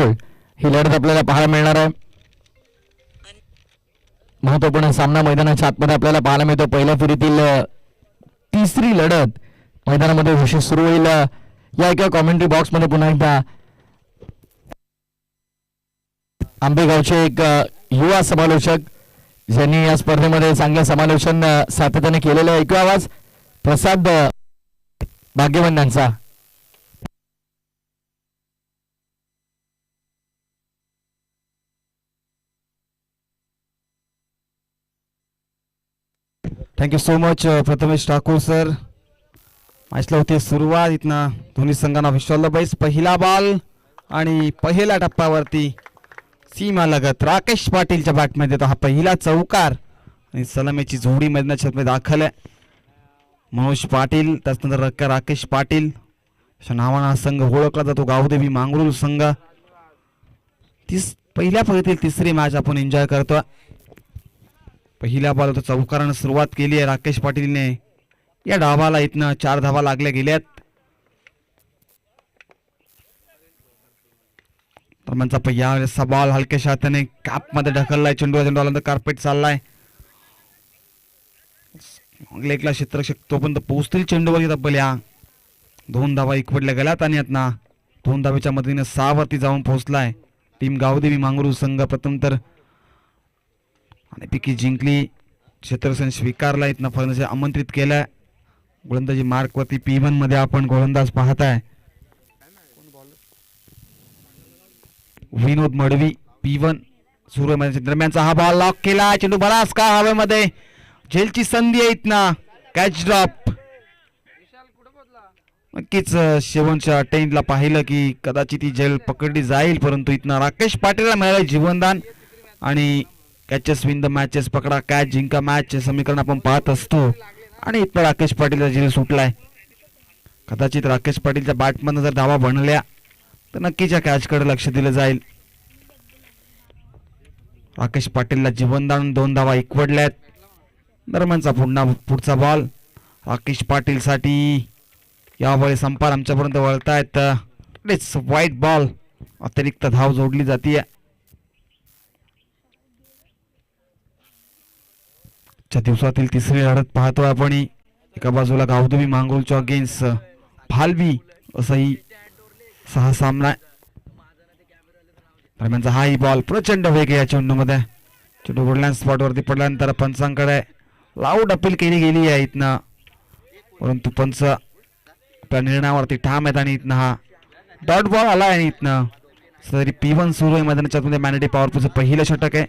ही लढत आपल्याला पाहायला मिळणार आहे. महत्वपूर्ण सामना मैदानाच्या आतमध्ये आपल्याला पाहायला मिळतो. पहिल्या फेरीतील तिसरी लढत मैदानामध्ये घोषित सुरू होईल. या किंवा कॉमेंट्री बॉक्स मध्ये पुन्हा एकदा आंबेगावचे एक युवा समालोचक ज्यांनी या स्पर्धेमध्ये चांगलं समालोचन सातत्याने केलेलं आहे. ऐकू आवाज प्रसाद भाग्यवन यांचा. Thank you so much Prathamesh Thakur sir. मॅचला होती सुरुवात. इथनं दोन्ही संघांना विश्वाला बैस. पहिला बॉल आणि पहिल्या टप्प्यावरती सीमा लगत राकेश पाटीलच्या बॅटमध्ये येतो हा पहिला चौकार आणि सलामीची जोडी मैदानाच्या दाखल आहे. मनोज पाटील त्याच्यानंतर राकेश पाटील अशा नावानं हा संघ ओळखला जातो. गावदेवी मांगरूळ संघ. पहिल्या फळीतील तिसरी मॅच आपण एन्जॉय करतो. पहिल्या बॉल चौकारानं सुरुवात केली आहे राकेश पाटीलने. या डावाला इथनं 4 धावा लागल्या गेल्यात. दरम्यानचा पहिला बॉल हलक्याशा हाताने कॅप मध्ये ढकललाय. चेंडू कार्पेट चाललाय. लेकला क्षेत्ररक्षक तोपर्यंत पोहोचतील चेंडूवर. तब्बल या 2 धावा इकवडल्या गेल्यात आणि आता 2 धावेच्या मदतीने 6 वरती जाऊन पोहोचलाय टीम गावदेवी मांगरूळ संघ. प्रथम तर आणि पिकी जिंकली. क्षेत्ररक्षण स्वीकारला. इथनं फलंदाजी आमंत्रित केलाय. गोलंदाजी मार्क वरती P1 मध्ये आपण गोलंदाज पाहताय विनोद मडवी. P1 सुरू दरम्यानचा हा बॉल लॉक केला. चेंडू बराच का हवेमध्ये. झेलची संधी आहे इथनं. Catch drop. नक्कीच शेवटच्या टेनला पाहिलं की कदाचित ही झेल पकडली जाईल, परंतु इथनं राकेश पाटीलला मिळालं जीवनदान. आणि कॅचेस विन द मॅचेस, पकडा कॅच जिंका मॅच समीकरण आपण पाहत असतो. आणि इथं राकेश पाटीलचा झेल सुटलाय. कदाचित राकेश पाटीलच्या बॅटमधनं जर धावा बनल्या तर नक्कीच या कॅचकडे लक्ष दिलं जाईल. राकेश पाटीलला जीवनदान 2 धावा इकवडल्यात. दरम्यानचा पुढचा बॉल राकेश पाटील साठी. यावेळी संपार आमच्यापर्यंत वळतायत. It's white ball. अतिरिक्त धाव जोडली जाते. दिवसातील तिसरी लढत पाहतोय आपण. एका बाजूला गावदेवी मांगरूळच्या अगेन्स्ट भालवी असंही 6 सामना. दरम्यानचा हाही बॉल. प्रचंड वेग या चेंडूमध्ये. चेंडू गोल्डन स्पॉट वरती पडल्यानंतर पंचांकडे लाऊड अपील केली गेली आहे इथनं, परंतु पंच आपल्या निर्णयावरती ठाम आहेत. आणि इथनं हा डॉट बॉल आला आहे. इथनं तरी P1 सुरू आहे मैदानाच्या मध्ये. मॅनेडी पॉवरपूलचं पहिलं षटक आहे.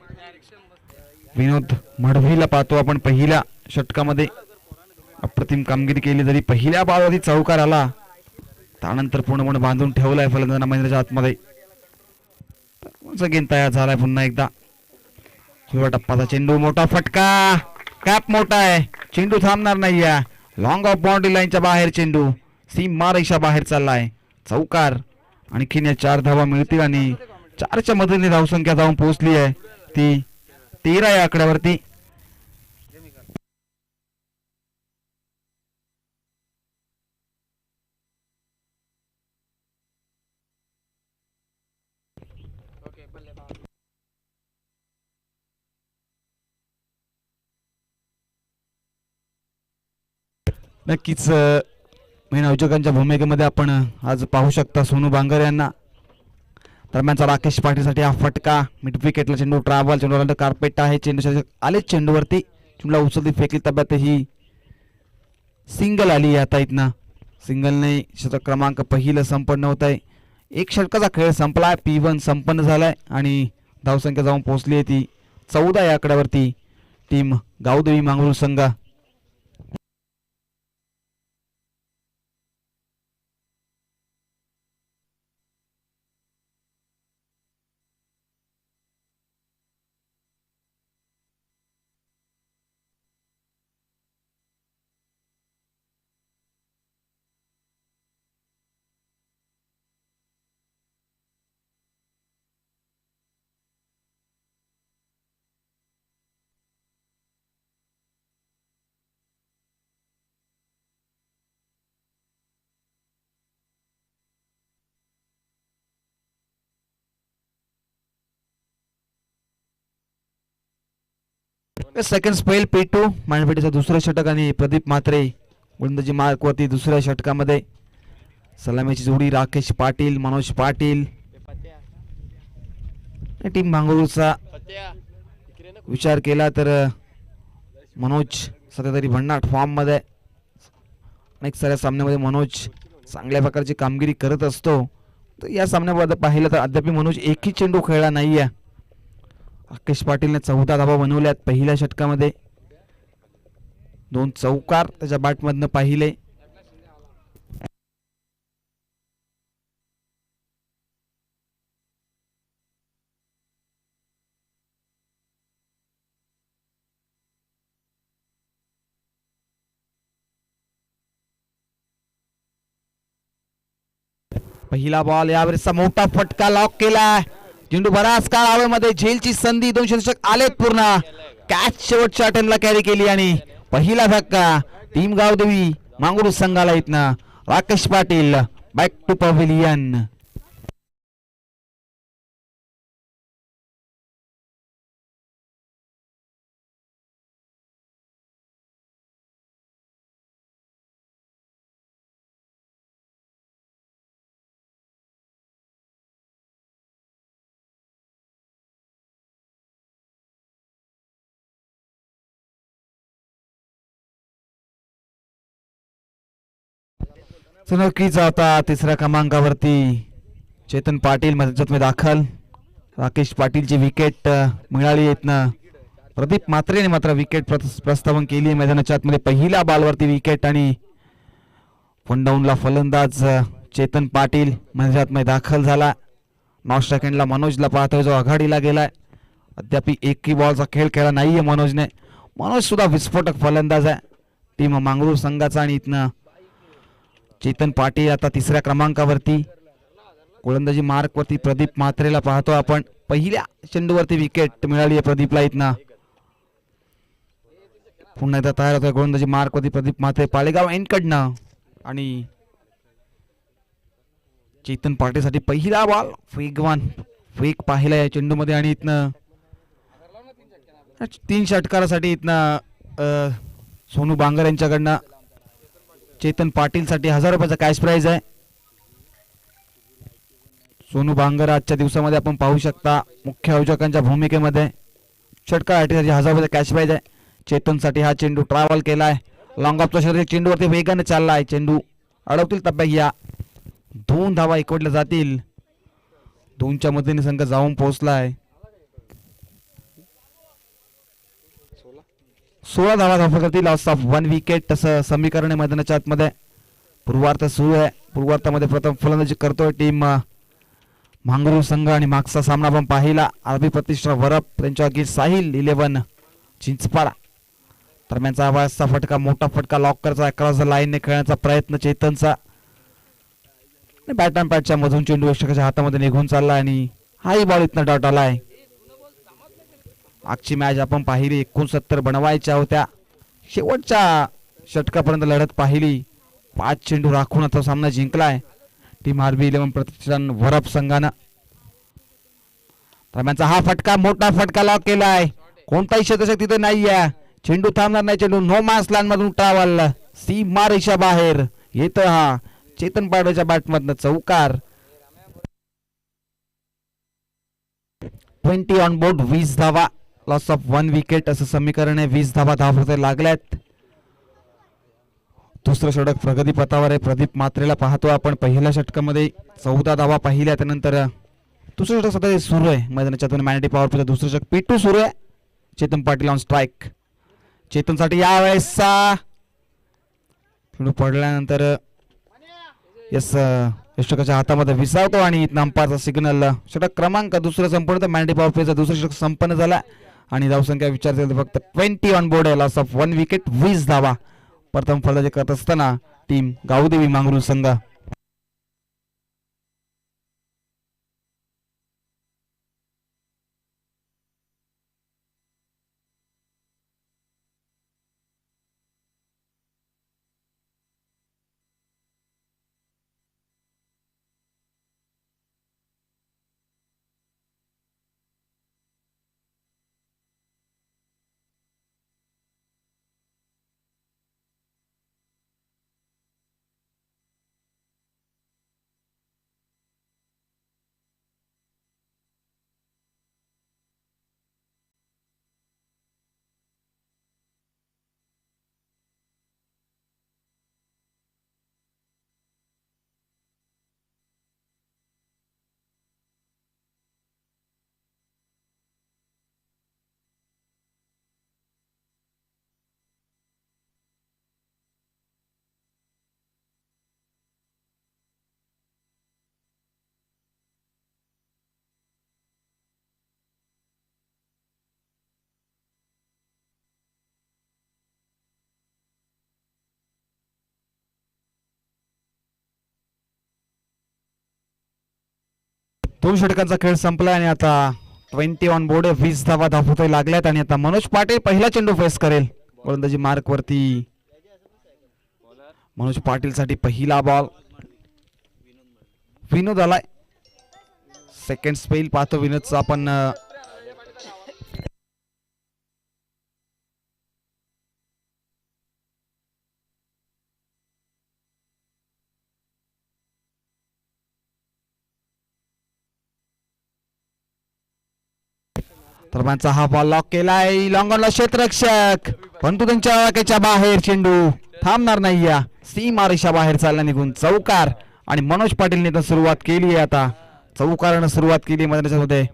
विनोद मडवीला पाहतो आपण. पहिल्या षटकामध्ये अप्रतिम कामगिरी केली, जरी पहिल्या बॉलवरती चौकार आला त्यानंतर पूर्णपणे बांधून ठेवलाय फलंदाजांना मैदानाच्या आतमध्ये. गेम तयार झालाय पुन्हा एकदा. सुरुवात टप्पाचा चेंडू. मोठा फटका. कॅप मोठा आहे. चेंडू थांबणार नाहीये. लॉंग ऑफ बाउंड्री लाईनच्या बाहेर चेंडू सीमा रेषा बाहेर चाललाय. चौकार. आणखीन या 4 धावा मिळतील आणि 4च्या मदतीने धावसंख्या जाऊन पोहोचली आहे ती 13 या आकड्यावरती. नक्कीच मेन आयोजकांच्या भूमिकेमध्ये आपण आज पाहू शकता सोनू बांगर यांना. दरम्यानचा राकेश पाटीलसाठी हा फटका. मिड विकेटला चेंडू ट्रॅव्हल. चेंडू कार्पेट आहे. चेंडू आलेच चेंडूवरती. चेंडूला उचलती फेकली तब्यात ही सिंगल आली. आता इथनं सिंगलने षटक क्रमांक पहिलं संपन्न होत आहे. 1 षटकाचा खेळ संपलाय. P1 संपन्न झालाय आणि धावसंख्या जाऊन पोहोचली आहे ती 14 या आकड्यावरती टीम गावदेवी मांगरूळ संघ. सेकंड स्पेल P2 मांडपेटीचं दुसरं षटक आणि प्रदीप म्हात्रे गोलंदाजी मार्कवरती दुसऱ्या षटकामध्ये. सलामीची जोडी राकेश पाटील मनोज पाटील. टीम भांगरूळचा विचार केला तर मनोज सध्या तरी भन्नाट फॉर्म मध्ये. अनेक साऱ्या सामन्यामध्ये मनोज चांगल्या प्रकारची कामगिरी करत असतो. तर या सामन्यामध्ये पाहिलं तर अद्याप मनोज एकही चेंडू खेळला नाहीये. राकेश पाटीलने 14 धावा बनवल्यात पहिल्या षटकामध्ये. 2 चौकार त्याच्या बॅटमधनं पाहिले. पहिला बॉल यावेळेसचा मोठा फटका लॉक केलाय. चेंडू बराच काळ हवेमध्ये झेलची संधी. 2 षटक आलेत पूर्ण. कॅच शेवटच्या अटेम्प्टला कॅरी केली आणि पहिला धक्का टीम गावदेवी मांगरूळ संघाला इथनं. Rakesh Patil back to pavilion. नक्कीच आता तिसऱ्या क्रमांकावरती चेतन पाटील मैदानात दाखल. राकेश पाटीलची विकेट मिळाली इथनं. प्रदीप म्हात्रेने मात्र विकेट प्रस्थापन केली मैदानाच्या आतमध्ये. पहिल्या बॉलवरती विकेट आणि वन डाऊनला फलंदाज चेतन पाटील मैदानात दाखल झाला. 9 सेकंडला मनोजला पाहतोय जो आघाडीला गेलाय. अद्याप एकही बॉलचा खेळ खेळला नाहीये मनोजने. मनोज सुद्धा विस्फोटक फलंदाज आहे टीम मांगरूळ संघाचा. आणि इथनं चेतन पाटील आता तिसऱ्या क्रमांकावरती. गोलंदाजी मार्कवरती प्रदीप म्हात्रेला पाहतो आपण. पहिल्या चेंडूवरती विकेट मिळाली आहे प्रदीपला इथनं. पुन्हा एकदा तयार होतोय गोलंदाजी मार्कवरती प्रदीप म्हात्रे पाळेगाव एंडकडनं. आणि चेतन पाटीलसाठी पहिला बॉल फेक पाहिला या चेंडूमध्ये. आणि इथनं 3 षटकारासाठी इथनं सोनू बांगर यांच्याकडनं चेतन पाटील साठी 1000 रुपयाचा कॅश प्राइज आहे. सोनू बांगर आजच्या दिवसामध्ये आपण पाहू शकता मुख्य आयोजकांच्या भूमिकेमध्ये. षटकारासाठी 1000 रुपयाचा कॅश प्राइज आहे. चेतन साठी हा चेंडू ट्रॅव्हल केलाय. लॉंग ऑफचा षटक चेंडूवरती वेगाने चाललाय. चेंडू अडवतील टप्प्यात या 2 धावा एकवटल्या जातील. 2च्या मदतीने संघ जाऊन पोहोचलाय. 16 धावा धावा करतील. लॉस ऑफ 1 विकेट असं समीकरण मैदानाच्या आतमध्ये. पूर्वार्ध सुरू आहे. पूर्वार्धामध्ये प्रथम फलंदाजी करतोय टीम मांगरूळ संघ. आणि मागचा सामना आपण पाहिला आरबी प्रतिष्ठा वरप त्यांच्या अगेन्स्ट साहिल 11 चिंचपाडा दरम्यानचा आवाजचा फटका मोठा फटका लॉक करायचा अक्रॉस द लाईनने खेळण्याचा प्रयत्न चेतनचा. बॅट अँड पॅटच्या मधून चेंडू यक्षकाच्या हातामध्ये निघून चालला आणि हाही बॉल इथनं डॉट आलाय. आजची मॅच आपण पाहिली 69 बनवायच्या होत्या. शेवटच्या षटकापर्यंत लढत पाहिली. 5 चेंडू राखून आता सामना जिंकलाय टीम आरबी 11 प्रतिष्ठान वरप संघानं. दरम्यानचा हा फटका मोठा फटका लॉक केलाय. कोणताही शतक तिथे नाहीये. चेंडू थांबणार नाही. चेंडू नो मॅन्स लँड मधून ट्रॅव्हल सीमा रेषा बाहेर येत. हा चेतन पाटीलच्या बॅटमधनं चौकार. 20 ऑन बोर्ड 20 धावा. लॉस ऑफ 1 विकेट असं समीकरण आहे. 20 धावा धावते लागल्यात. दुसरं षटक प्रगती पथावर आहे. प्रदीप म्हात्रेला पाहतो आपण. पहिल्या षटकामध्ये 14 धावा पाहिल्या. त्यानंतर दुसरं षटक सध्या सुरू आहे मैदानाच्या मॅनेटी पॉवर प्लेचं दुसरं षटक P2 सुरू आहे. Chetan Patil on strike. चेतनसाठी यावेळेसचा पडल्यानंतर यशकाच्या हातामध्ये विसावतो आणि अंपायरचा सिग्नल. षटक क्रमांक दुसरं संपूर्ण मॅनेटी पॉवर प्लेचं दुसरं षटक संपन्न झाला. आणि धावसंख्या विचार केला फक्त 20 ऑन बोर्ड आहे. लॉस ऑफ 1 विकेट 20 धावा. प्रथम फलंदाजी करत असताना टीम गावदेवी मांगरूळ संघ. 2 षटकांचा खेळ संपला आणि आता 20 ऑन बोर्ड 20 धावा धावतोय लागल्यात आणि आता मनोज पाटील पहिला चेंडू फेस करेल गोलंदाजी मार्क वरती. मनोज पाटील साठी पहिला बॉल. विनोद आलाय. सेकंड स्पेल पाहतो विनोदचा आपण. दरम्यानचा हा बॉल लॉक केलाय. लॉंगॉनला क्षेत्ररक्षक परंतु त्यांच्या वाकेच्या बाहेर चेंडू थांबणार नाही. या सीमा रेषा बाहेर चालला निघून चौकार आणि मनोज पाटीलने तर सुरुवात केली आहे. आता चौकारानं सुरुवात केली मैदानाच्या मध्ये.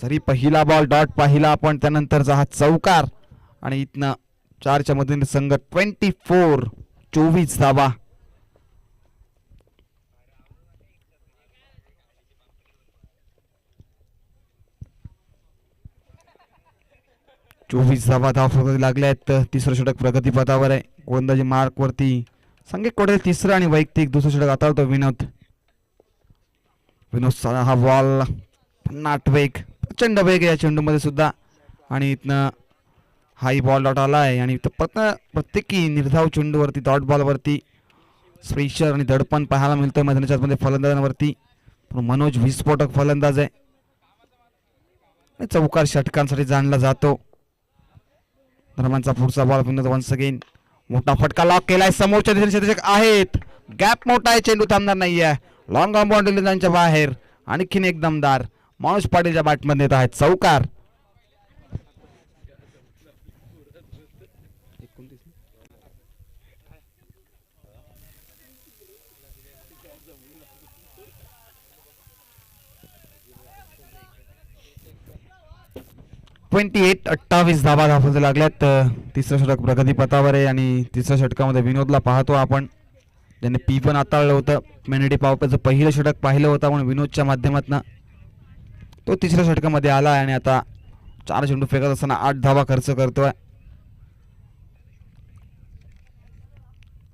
जरी पहिला बॉल डॉट पाहिला आपण त्यानंतरचा हा चौकार आणि इथनं 4च्या मधून संघ 24 धावा. धावा लागल्यात. तिसरं षटक प्रगतीपथावर आहे. गोलंदाजी मार्क वरती संघ कोडे तिसरं आणि वैयक्तिक दुसरं षटक हाताळतो विनोद. हा बॉल नाट वेग प्रचंड वेग या चेंडूमध्ये सुद्धा आणि इथनं हाई बॉल डॉट आलाय आणि प्रत्येकी निर्धाव चेंडूवरती डॉट बॉलवरती स्पेशल आणि दडपण पाहायला मिळतोय मैदानाच्या मध्ये फलंदाजांवरती. मनोज विस्फोटक फलंदाज आहे. चौकार षटकांसाठी जाणला जातो. दरम्यानचा पुढचा बॉल विनोद वन्स अगेन. मोठा फटका लॉक केलाय. समोरच्या दिशेने क्षेत्ररक्षक आहेत. गॅप मोठा आहे. चेंडू थांबणार नाहीये. लॉंग ऑन बाउंड्री लाईनच्या बाहेर आणखीन एक दमदार मनोज पाटीलच्या बॅटमध्ये येत आहेत चौकार. (28) 28 धावा धावत लागल्यात. तिसरं षटक प्रगतीपथावर आहे आणि तिसऱ्या षटकामध्ये विनोदला पाहतो आपण. त्याने पी पण हाताळलं होतं. मेनडी पावप्याचं पहिलं षटक पाहिलं होतं म्हणून विनोदच्या माध्यमातून तो तिसऱ्या षटकामध्ये आला आणि आता 4 चेंडू फेकत असताना 8 धावा खर्च करतोय.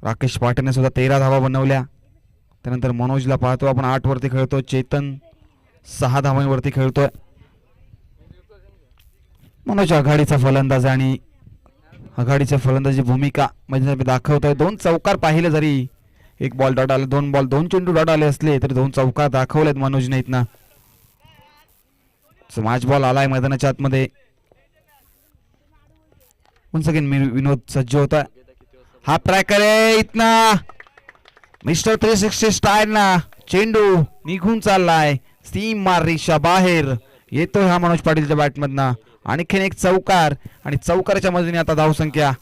राकेश पाटीलने सुद्धा 13 धावा बनवल्या. त्यानंतर मनोजला पाहतो आपण 8 वरती खेळतो. चेतन 6 धावांवरती खेळतोय. मनोज आघाडीचा फलंदाज आणि आघाडीच्या फलंदाजी भूमिका म्हणजे दाखवतोय. 2 चौकार पाहिले जरी एक बॉल डॉट आले, 2 बॉल 2 चेंडू डॉट आले असले तरी 2 चौकार दाखवलेत मनोजने इथनं. मॅच बॉल आलाय मैदानाच्या आतमध्ये. विनोद सज्ज होता. हा ट्रॅकर आहे इथना. मिस्टर 360 स्टाईलना चेंडू निघून चाललाय. सीमा रेषा बाहेर येतोय हा मनोज पाटीलच्या बॅटमधनं. आणखीन एक चौकार आणि चौकाराच्या मदतीने आता धावसंख्या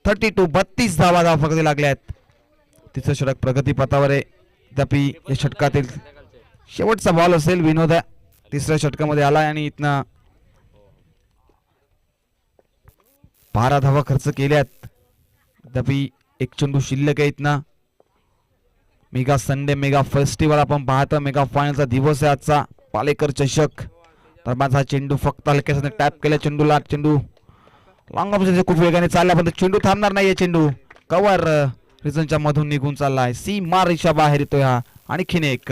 32 धावा फक्त लागल्यात. तिसरं षटक प्रगतीपथावर आहे. तथापि या षटकातील शेवटचा बॉल असेल विनोद तिसऱ्या षटकामध्ये आलाय आणि इथनं 12 धावा खर्च केल्यात. तथापि एक चेंडू शिल्लक आहे इथनं. मेगा संडे मेगा फेस्टिवल आपण पाहतो. मेगा फायनलचा दिवस आहे आजचा. पालेकर चषक. दरम्यान हा चेंडू फक्त हलक्याने टॅप केला. चेंडूला चेंडू लॉंग ऑफ खूप वेगाने चालला पण चेंडू थांबणार नाहीये. चेंडू कव्हर रिझनच्या मधून निघून चाललाय. सीमा रेषा बाहेर येतोय हा. आणखीन एक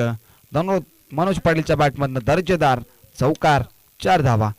मनोज पाटीलच्या बॅटमधनं दर्जेदार चौकार. 4 धावा.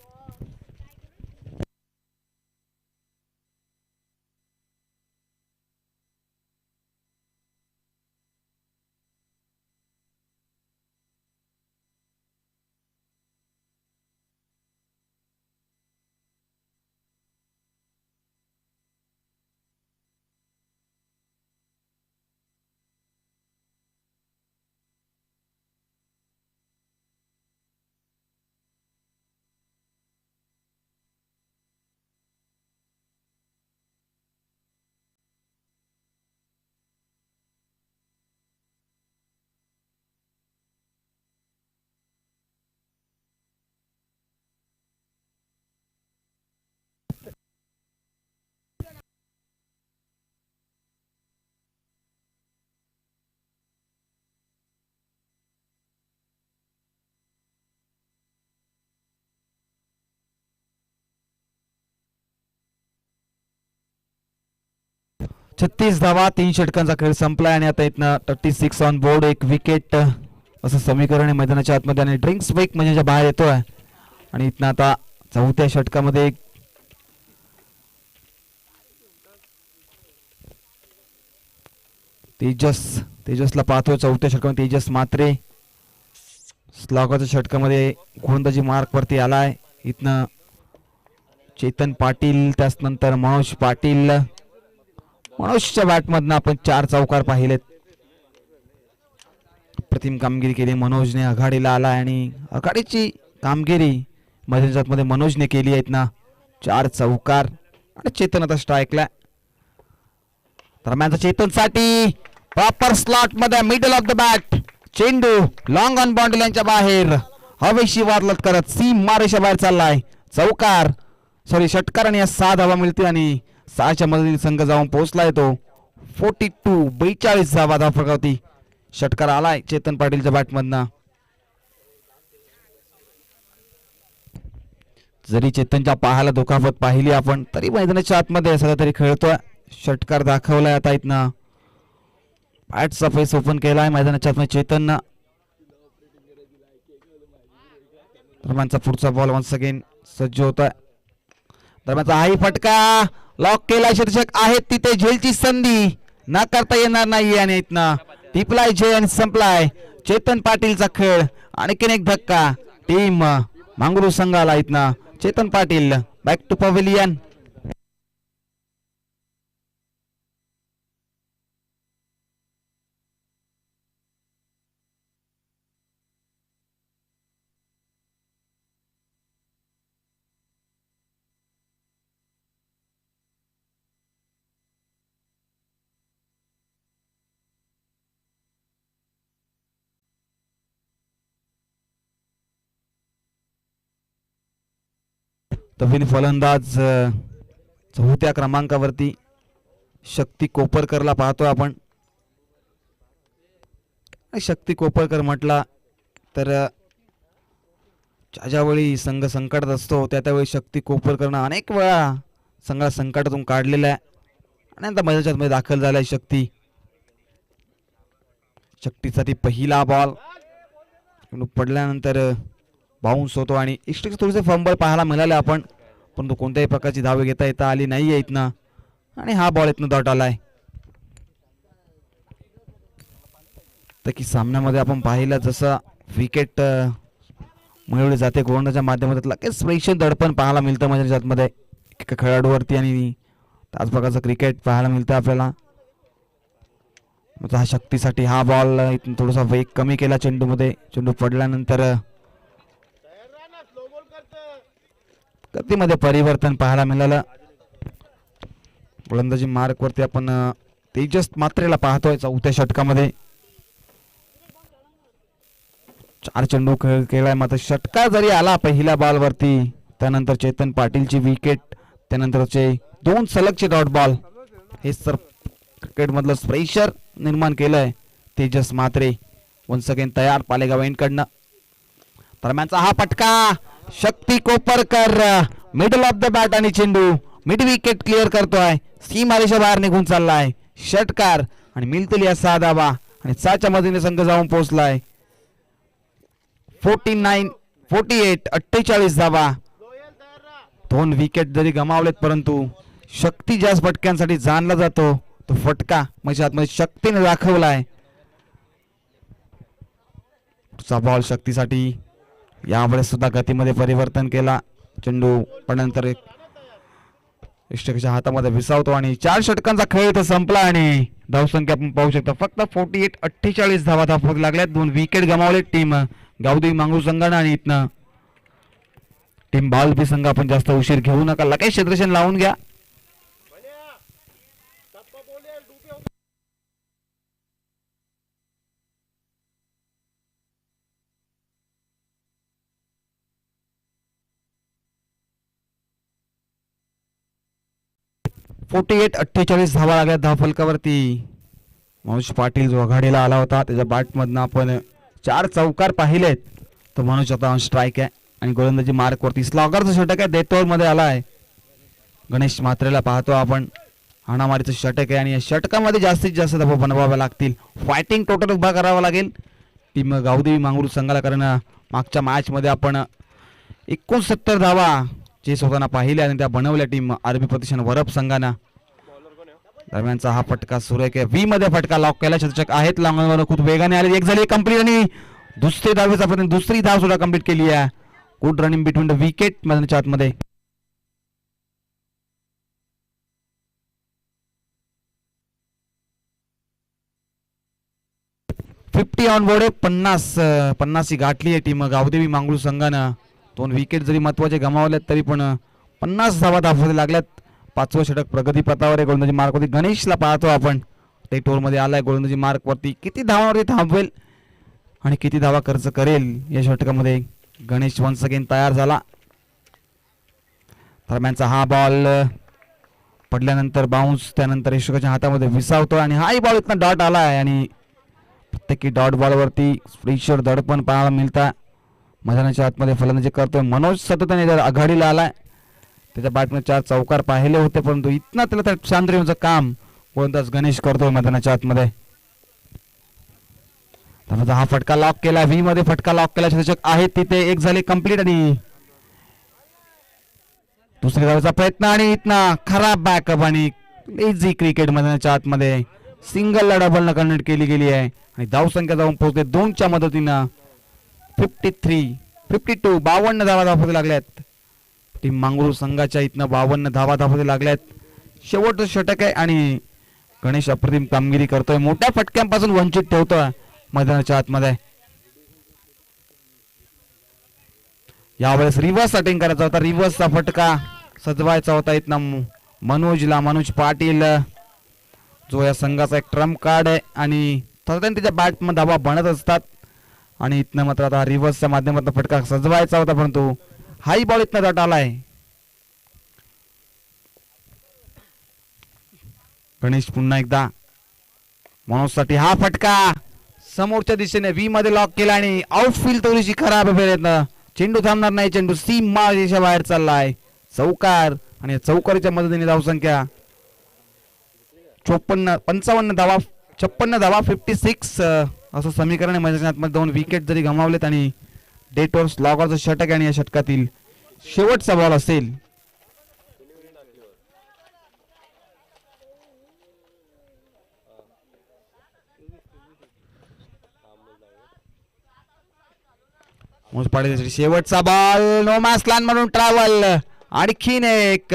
(36 धावा 3 षटकांचा खेळ संपलाय आणि आता इथनं 36 ऑन बोर्ड. एक विकेट असं समीकरण आहे मैदानाच्या आतमध्ये आणि ड्रिंक्स ब्रेक म्हणजे बाहेर येतोय आणि इथनं आता चौथ्या षटकामध्ये तेजसला पाहतोय चौथ्या षटकामध्ये तेजस मात्रे स्लॉगरच्या षटकामध्ये गोलंदाजी मार्क वरती आलाय. इथनं चेतन पाटील त्यानंतर मनोज पाटील. मनोजच्या बॅटमधनं आपण 4 चौकार पाहिलेत. प्रतिम कामगिरी केली मनोजने. आघाडीला आलाय आणि आघाडीची कामगिरी मध्ये मनोजने केली आहेत ना. 4 चौकार आणि चेतन आता स्ट्राईकला. दरम्यानचा चेतनसाठी प्रॉपर स्लॉट मध्ये मिडल ऑफ द बॅट चेंडू लॉंग ऑन बाउंड्री लाईनच्या बाहेर हवेशी वारलत करत सीम मारेच्या बाहेर चाललाय. चौकार षटकार आणि 6 धावा मिळतील आणि 6च्या मदतीने संघ जाऊन पोहोचलाय तो 42 धावा धावफलकावरती. षटकार आलाय चेतन पाटीलच्या बॅटमधनं. जरी चेतनच्या पाहायला दुखापत पाहिली आपण तरी मैदानाच्या आतमध्ये सध्या तरी खेळतोय. षटकार दाखवलाय आता इथनं. बॅटचा फेस ओपन केलाय मैदानाच्या आतमध्ये चेतननं. दरम्यानचा पुढचा बॉल वन्स अगेन सज्ज होतोय. दरम्यानचा हाही फटका लॉक केलाय. षटक आहेत तिथे झेलची संधी न करता येणार नाही आणि इथनं टिपलाय झेल आणि संपलाय चेतन पाटीलचा खेळ. आणखीन एक धक्का टीम मांगरू संघाला. इथनं Chetan Patil back to pavilion. नवीन फलंदाज चौथ्या क्रमांकावरती शक्ती कोपरकरला पाहतोय आपण. शक्ती कोपरकर म्हटला तर ज्यावेळी संघ संकटात असतो त्यावेळी शक्ती कोपरकरनं अनेक वेळा संघाला संकटातून काढलेला आहे आणि आता मैदानामध्ये दाखल झालाय शक्ती. शक्तीसाठी पहिला बॉल पडल्यानंतर बाउन्स होतो आणि इष्टिक थोडेसे फंबल पाहायला मिळाले आपण परंतु कोणत्याही प्रकारची धावे घेता येता आली नाहीये इथनं आणि हा बॉल इथनं डॉट आलाय. तर की सामन्यामध्ये आपण पाहिलं जसं विकेट मिळवली जाते गोलंदाजाच्या माध्यमातून लगेच प्रेक्षक दडपण पाहायला मिळतं म्हणजे मध्ये एका खेळाडूवरती आणि त्याच प्रकारचं क्रिकेट पाहायला मिळतं आपल्याला. हा शक्तीसाठी हा बॉल इथून थोडासा वेग कमी केला चेंडूमध्ये. चेंडू पडल्यानंतर गतीमध्ये परिवर्तन पाहायला मिळालं. गोलंदाजी मार्क वरती आपण तेजस मात्रेला पाहतोय चौथ्या षटकामध्ये. 4 चेंडू केलाय मात्र षटकार जरी आला पहिल्या बॉल वरती त्यानंतर चेतन पाटीलची विकेट त्यानंतरचे 2 सलगचे डॉट बॉल हे सर क्रिकेट मधलं प्रेशर निर्माण केलंय तेजस मात्रे. वन्स अगेन तयार पालेगाव एंडकडनं. दरम्यानचा हा पटका Shakti Koparkar middle of the bat आणि चेंडू मिड विकेट क्लिअर करतोय. सीमारेषा बाहेर निघून चाललाय. षटकार आणि मिळतील या 6 धावा आणि 6च्या मदतीने संघ जाऊन पोहोचलाय 48 धावा. 2 विकेट जरी गमावलेत परंतु शक्ती ज्या फटक्यांसाठी जाणला जातो तो फटका म्हणजे आतमध्ये शक्तीने दाखवलाय. बॉल शक्तीसाठी यावेळेस सुद्धा गतीमध्ये परिवर्तन केला. चेंडू पडल्यानंतर इष्टकाच्या हातामध्ये विसावतो आणि 4 षटकांचा खेळ इथं संपला आणि धावसंख्या आपण पाहू शकता फक्त 48 धावा धावत लागल्यात. 2 विकेट गमावले टीम गावदेवी मांगरू संघानं आणि इथनं टीम बालबी संघ आपण जास्त उशीर घेऊ नका लगेच क्षेत्ररक्षण लावून घ्या. धावा लागल्या धावफलकावरती. मनोज पाटील जो आघाडीला आला होता त्याच्या बॅटमधनं आपण 4 चौकार पाहिलेत. तो मनोज आता ऑन स्ट्राईक आहे आणि गोलंदाजी मार्क वरती. स्लॉगरचं षटक आहे डेथ ओव्हर मध्ये आलाय. गणेश मात्रेला पाहतो आपण. हाणामारीचं षटक आहे आणि या षटकामध्ये जास्तीत जास्त धावा बनवाव्या लागतील. फायटिंग टोटल उभा करावा लागेल टीम गावदेवी मांगरू संघाला, कारण मागच्या मॅचमध्ये आपण 69 धावा चेस होताना पाहिल्या आणि त्या बनवल्या टीम आरबी प्रतिष्ठान वरप संघानं. दरम्यानचा हा फटका सुरेख व्ही मध्ये फटका लॉक केला. शतक आहेत लांबून खूप वेगाने आले. एक झाली कंप्लीट आणि दुसरी धावेचा प्रयत्न, दुसरी धाव सुद्धा कंप्लीट केली आहे. Good running between the wicket मैदानाच्या आतमध्ये. फिफ्टी ऑन बोर्ड 50 ही गाठली आहे टीम गावदेवी मांगरू संघानं. 2 विकेट जरी महत्वाचे गमावल्यात तरी पण 50 धावा धावले लागल्यात. 5वं षटक प्रगती पथावर आहे. गोलंदाजी मार्कवरती गणेशला पाहतो आपण. ते टोरमध्ये आलाय गोलंदाजी मार्कवरती. किती धावांवरती थांबवेल आणि किती धावा खर्च करेल या षटकामध्ये. गणेश वन्स अगेन तयार झाला. दरम्यानचा हा बॉल पडल्यानंतर बाउन्स, त्यानंतर यशोकाच्या हातामध्ये विसावतो आणि हाही बॉल इथनं डॉट आलाय आणि प्रत्येकी डॉट बॉलवरती फ्रीशर दडपण पाहायला मिळतं. मैदानाच्या आतमध्ये फलंदाजी करतोय मनोज सततने जर आघाडीला आलाय. त्याच्या बॅटमध्ये 4 चौकार पाहिले होते, परंतु इथनं त्याला शांत ठेवण्याचं काम गोलंदाज गणेश करतोय मैदानाच्या आतमध्ये. हा फटका लॉक केला. व्ही मध्ये फटका लॉक केला. शतक आहेत तिथे. एक झाले कंप्लीट आणि दुसऱ्या धावेचा प्रयत्न आणि इथनं खराब बॅकअप आणि इझी क्रिकेट मैदानाच्या आतमध्ये सिंगल डबल न कन्वर्ट केली गेली आहे आणि धावसंख्या जाऊन पोहोचते 2च्या मदतीनं 52 धावा धावते लागल्यात. टीम मांगरू संघाच्या इथनं 52 धावा धावते लागल्यात. शेवटचं षटक आहे आणि गणेश अप्रतिम कामगिरी करतोय. मोठ्या फटक्यांपासून वंचित ठेवतोय मैदानाच्या आतमध्ये. यावेळेस रिव्हर्स अटेंड करायचा होता. रिव्हर्सचा फटका सजवायचा होता इथनं मनोजला. मनोज पाटील जो या संघाचा एक ट्रम्प कार्ड आहे आणि सतत त्याच्या बॅटमध्ये धावा बनत असतात आणि इथनं मात्र आता रिव्हर्सच्या माध्यमातून फटका सजवायचा होता, परंतु हाई बॉल इथनं डॉट आलाय. गणेश पुन्हा एकदा मनोजसाठी हा फटका समोरच्या दिशेने व्ही मध्ये लॉक केला आणि आउटफील्ड थोडीशी खराब आहे. चेंडू थांबणार नाही. चेंडू सीमा देशा बाहेर चाललाय. चौकार आणि चौकारीच्या मदतीने धावसंख्या 55 धावा 56 असं समीकरण आहे मैदानात. 2 विकेट जरी गमावलेत आणि डेटोर स्लॉगरचं षटक आणि या षटकातील शेवटचा बॉल असेल. शेवटचा बॉल नो मॅच लाईन म्हणून ट्रॅव्हल. आणखीन एक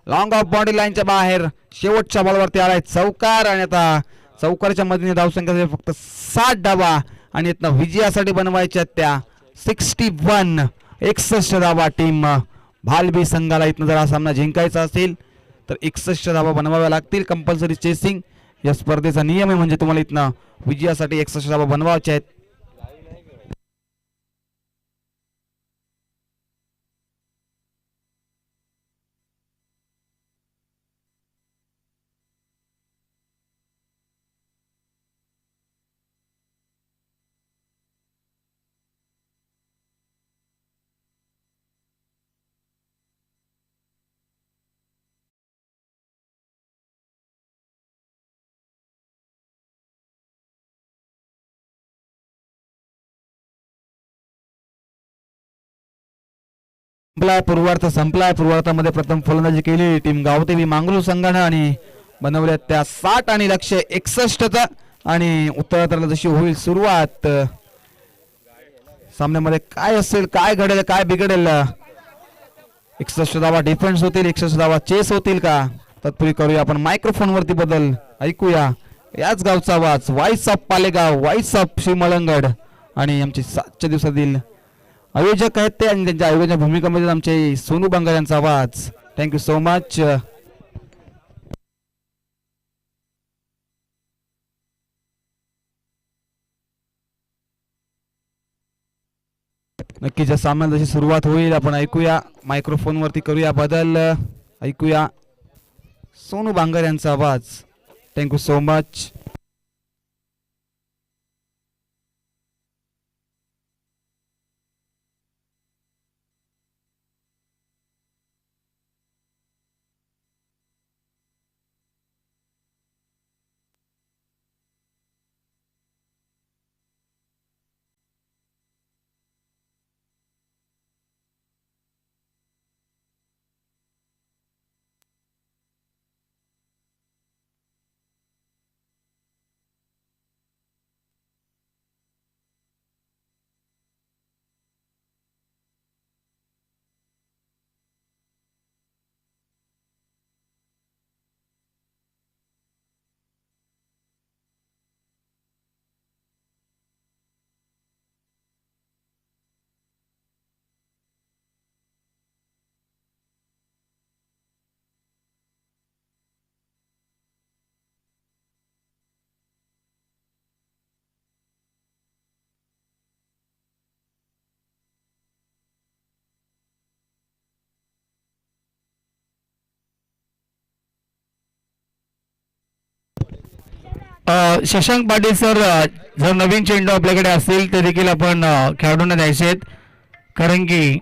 लॉंग ऑफ बाउंड्री लाईनच्या बाहेर शेवटच्या बॉलवरती आलाय चौकार आणि आता चौकारच्या मदतीने धावसंख्या फक्त 60 धावा आणि इथनं विजयासाठी बनवायच्या त्या 61 धावा टीम भालबी संघाला. इथनं जर हा सामना जिंकायचा असेल तर 61 धावा बनवाव्या लागतील. कंपल्सरी चेसिंग या स्पर्धेचा नियम आहे, म्हणजे तुम्हाला इथनं विजयासाठी 61 धावा बनवायच्या आहेत. संपलाय. पूर्वार्धामध्ये प्रथम फलंदाजी केली टीम गावदेवी मांगरू संघानं आणि बनवल्या त्या 60 आणि लक्ष्य 61चा आणि उत्तरार्धाला जशी होईल सुरुवात सामन्यामध्ये काय असेल, काय घडेल, काय बिघडेल. 61 धावा डिफेन्स होतील, 61 धावा चेस होतील का? तत्पूर्वी करूया आपण मायक्रोफोन वरती बदल. ऐकूया याच गावचा आवाज, voice of Palegaon, voice of श्रीमलंगड आणि आमचे 7च्या दिवसातील आयोजक आहेत ते आणि त्यांच्या आयोजनाच्या भूमिकेमध्ये आमचे सोनू बांगर यांचा आवाज. Thank you so much. नक्कीच या सामन्याला जशी सुरुवात होईल आपण ऐकूया. मायक्रोफोन वरती करूया बदल. ऐकूया सोनू बांगर यांचा आवाज. Thank you so much. Shashank Patil sir, जर नवीन चेंडू आपल्याकडे असतील ते देखील आपण खेळाडूंना द्यायचे आहेत, कारण की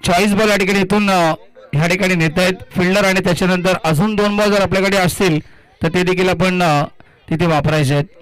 चॉईस बॉल या ठिकाणी इथून ह्या ठिकाणी नेत आहेत फिल्डर, आणि त्याच्यानंतर अजून 2 बॉल जर आपल्याकडे असतील तर ते देखील आपण तिथे वापरायचे आहेत.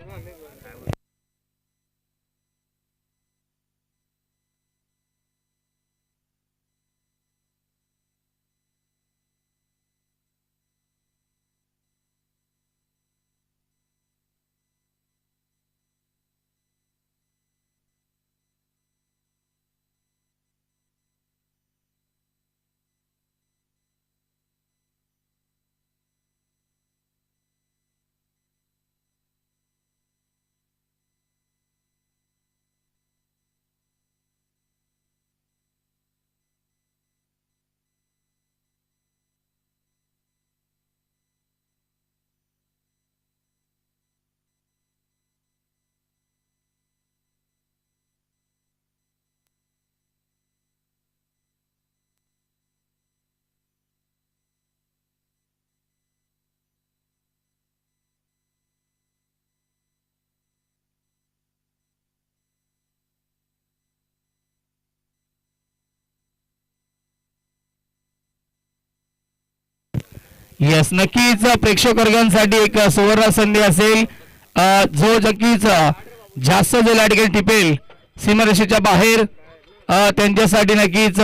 येस, नक्कीच प्रेक्षक वर्गांसाठी एक सुवर्ण संधी असेल. जो नक्कीच जास्त जो या ठिकाणी टिपेल सीमारेषेच्या बाहेर, त्यांच्यासाठी नक्कीच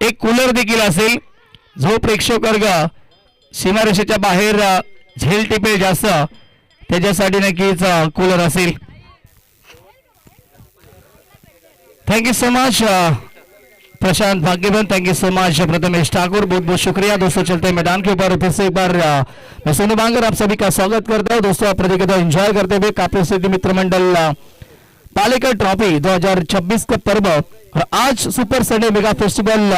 एक कूलर देखील असेल. जो प्रेक्षक वर्ग सीमारेषेच्या बाहेर झेल टिपेल जास्त, त्याच्यासाठी नक्कीच कूलर असेल. Thank you so much Prashant Bhagyavan, thank you so much Prathamesh Thakur, बहुत बहुत शुक्रिया दोस्तों. चलते हैं मैदान के ऊपर फिर से एक बार मैं सोनू बांगर आप सभी का स्वागत करता हूं दोस्तों. आप प्रतियोगिता एंजॉय करते हुए काफी सिद्धि मित्र मंडल पालेकर ट्रॉफी 2026 का पर्व और आज सुपर संडे मेगा फेस्टिवल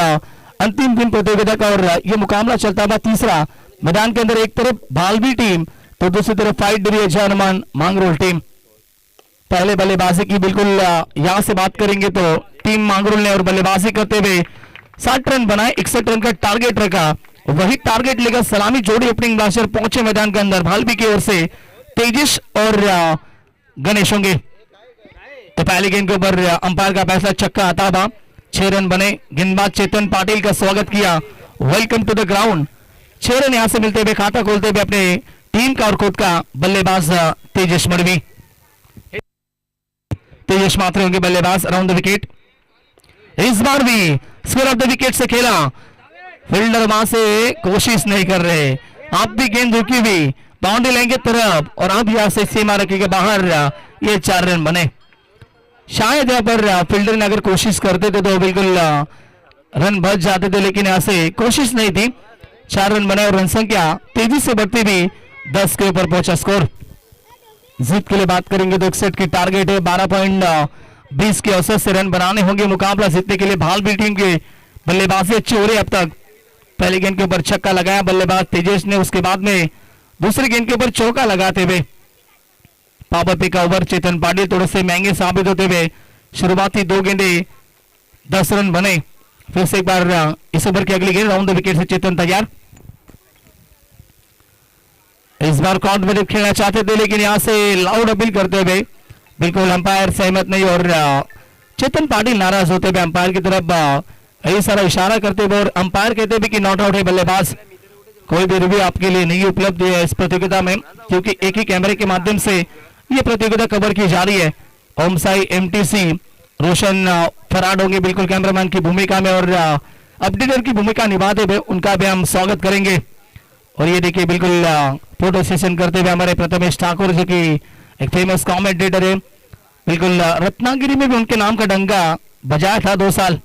अंतिम दिन प्रतियोगिता का, और ये मुकाबला चलता हुआ तीसरा. मैदान के अंदर एक तरफ भालवी टीम तो दूसरी तरफ fight division Hanuman Mangrol team. पहले बल्लेबाजी की बिल्कुल यहां से बात करेंगे तो टीम मांगरोल ने और बल्लेबाजी करते हुए 60 रन बनाए, 61 रन का टारगेट रखा. वही टारगेट लेकर सलामी जोड़ी ओपनिंग ब्लास्टर पहुंचे मैदान के अंदर. भालवी की ओर से तेजिश और गणेश होंगे. तो पहली गेंद के ऊपर अंपायर का फैसला, चक्का आता था, 6 रन बने. गेंदबाज चेतन पाटिल का स्वागत किया, welcome to the ground. 6 run यहां से मिलते हुए खाता खोलते हुए अपने टीम का और खुद का बल्लेबाज तेजस मडवी. तेजस मात्रे होंगे बल्लेबाज अराउंड द विकेट. इस बार भी स्क्वायर ऑफ द विकेट से खेला, फील्डर वहां से कोशिश नहीं कर रहे. आप भी गेंद रुकी हुई बाउंड्री लाइन की तरफ, और अब यहां से सीमा रखी के बाहर ये 4 रन बने. शायद यहाँ पर फील्डर ने अगर कोशिश करते थे तो बिल्कुल रन बच जाते थे, लेकिन यहां से कोशिश नहीं थी. 4 रन बने और रन संख्या तेजी से बढ़ती हुई 10 के ऊपर पहुंचा. स्कोर जीत के लिए बात करेंगे तो 61 की टारगेट है. 12.20 के औसत से रन बनाने होंगे. मुकाबला जीतने के लिए भालवी टीम के बल्लेबाजी अच्छी हो रही है अब तक. पहली गेंद के ऊपर छक्का लगाया बल्लेबाज तेजेश ने, उसके बाद में दूसरी गेंद के ऊपर चौका लगाते हुए पावर पे का ओवर चेतन पाटिल थोड़े से महंगे साबित होते हुए. शुरुआती 2 गेंदे 10 रन बने. फिर से एक बार इस ओवर की अगली गेंद राउंड द विकेट से चेतन तैयार. इस बार कॉर्ड में खेलना चाहते थे, लेकिन यहां से लाउड अपील करते हुए बिल्कुल अंपायर सहमत नहीं, और चेतन पाटिल नाराज होते हुए अंपायर की तरफ कई सारा इशारा करते हुए, और अंपायर कहते हुए कि नॉट आउट है बल्लेबाज. कोई भी रिव्यू आपके लिए नहीं उपलब्ध है इस प्रतियोगिता में, क्योंकि एक ही कैमरे के माध्यम से ये प्रतियोगिता कवर की जा रही है. ओम साई एमटीसी रोशन फराड होंगे बिल्कुल कैमरामैन की भूमिका में, और अपडेटर की भूमिका निभाते हुए उनका भी हम स्वागत करेंगे. और ये देखिए बिल्कुल फोटो सेशन करते हुए हमारे प्रथमेश ठाकुर, जो कि एक फेमस कमेंटेटर है. बिल्कुल रत्नागिरी में भी उनके नाम का डंका बजाया था 2 साल.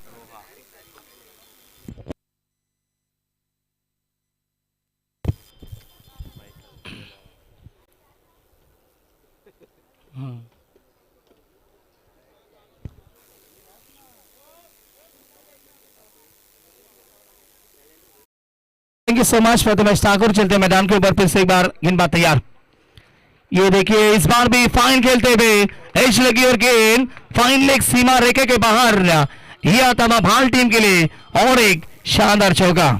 Thank you so much Prathamesh Thakur. चलते मैदान के ऊपर फिर से एक बार गेंदबाज तैयार. ये देखिए इस बार भी फाइन खेलते हुए एज लगी और गेंद फाइन लेग सीमा रेखा के बाहर. ये आता था भाल टीम के लिए, और एक शानदार चौका.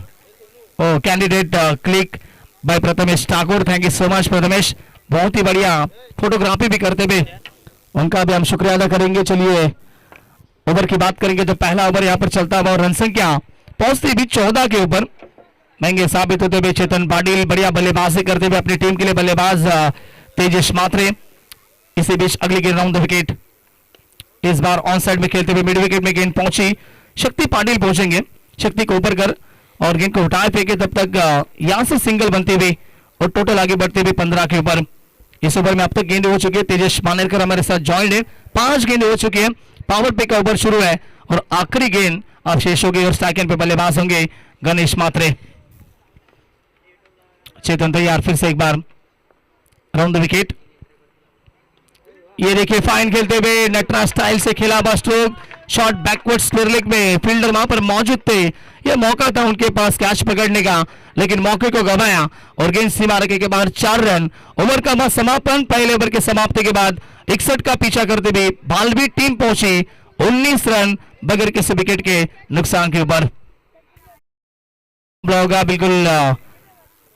Oh candidate click by Prathamesh Thakur. Thank you so much Prathamesh. बहुत ही बढ़िया फोटोग्राफी भी करते हुए उनका भी हम शुक्रिया अदा करेंगे। चलिए ओवर की बात करेंगे तो पहला ओवर यहाँ पर चलता हुआ और रन संख्या पहुंचती भी 14 के ऊपर महंगे साबित होते हुए चेतन पाटिल बढ़िया बल्लेबाजी करते हुए अपनी टीम के लिए बल्लेबाज तेजस मात्रे। इसी बीच अगली गेंद round the wicket, is bar on side में खेलते हुए मिड विकेट में गेंद पहुंची, शक्ति पाटिल पहुंचेंगे, शक्ति को ऊपर कर और गेंद को उठाए फेंके तब तक यहां से सिंगल बनते हुए और टोटल आगे बढ़ते हुए 15 के ऊपर। इस ओवर में अब तक गेंद हो चुकी है, तेजस मानेरकर हमारे साथ ज्वाइंट है, 5 गेंद हो चुकी है, पावर प्ले का ओवर शुरू है और आखिरी गेंद अब शेष होगी और सेकंड पे बल्लेबाज होंगे गणेश मात्रे। चेतन तैयार, फिर से एक बार राउंड द विकेट। ये देखिए फाइन खेलते हुए नटराज स्टाइल से खेला बस stroke, shot backward square leg में, फील्डर वहां पर मौजूद थे, यह मौका था उनके पास कैच पकड़ने का लेकिन मौके को गंवाया और गेंद सीमा रेखे के बाहर 4 रन। ओवर का समापन, पहले ओवर के समाप्ति के बाद 61 का पीछा करते हुए भालवी टीम पहुंची 19 रन बगैर किसी विकेट के नुकसान के ऊपर। होगा बिल्कुल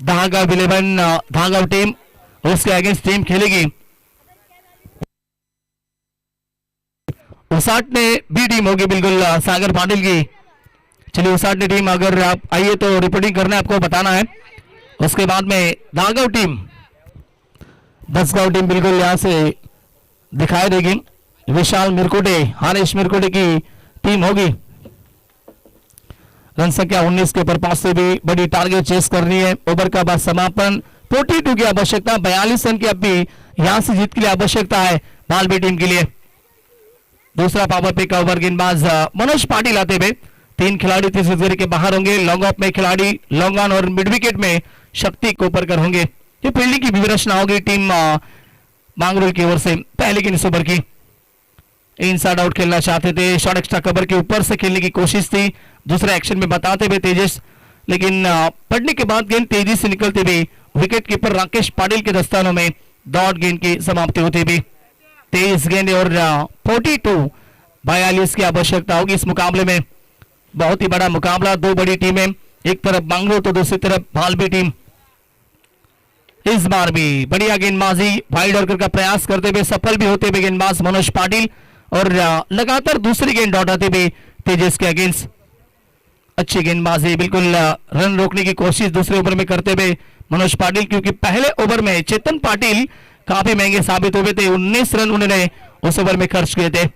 धागा 11 धागा टीम उसके अगेंस्ट टीम खेलेगी। उसाट ने बी टीम होगी बिल्कुल सागर पाटिल की। चलिए उसाट ने टीम अगर आप आइए तो रिपोर्टिंग करना है, आपको बताना है। उसके बाद में दागांव टीम, दसगांव टीम बिल्कुल यहां से दिखाई देगी। विशाल मिरकोटे, हारिश मिरकोटे की टीम होगी। रन संख्या 19 के ऊपर पहुंचते भी बड़ी टारगेट चेस करनी है। ओवर का बाद समापन 42 की आवश्यकता, 42 रन की अब भी यहां से जीत के लिए आवश्यकता है भालवी टीम के लिए। दूसरा पावर प्ले का ओवर, गेंदबाज मनोज पाटिल आते हुए, 3 खिलाड़ी तीसरे घेरे के बाहर होंगे, लॉन्ग ऑफ में खिलाड़ी लॉन्ग ऑन और मिड विकेट में शक्ति को ऊपर कर होंगे। ये फील्डिंग की व्यवस्था होगी टीम मांगरोल की ओर से। पहले की इस ओवर की इनसाइड आउट खेलना चाहते थे, शॉर्ट एक्स्ट्रा कवर के ऊपर से खेलने की कोशिश थी दूसरे एक्शन में बताते हुए तेजस, लेकिन पड़ने के बाद गेंद तेजी से निकलते हुए विकेट कीपर राकेश पाटिल के दस्तानों में डॉट गेंद की समाप्ति होती हुई 23 गेंद और 42 की आवश्यकता होगी इस मुकाबले में। बहुत ही बड़ा मुकाबला, 2 बड़ी टीमें, एक तरफ बांग्लोर तो दूसरी तरफ भालवी टीम। इस बार भी बढ़िया गेंदबाजी वाइड ऑर्डर का प्रयास करते हुए सफल भी होते हुए गेंदबाज मनोज पाटिल और लगातार दूसरी गेंद डॉट आते हुए तेजस के अगेंस्ट। अच्छी गेंदबाजी, बिल्कुल रन रोकने की कोशिश दूसरे ओवर में करते हुए मनोज पाटिल, क्योंकि पहले ओवर में चेतन पाटिल काफी महंगे साबित हुए थे, 19 रन उन्होंने उस ओवर में खर्च किए थे।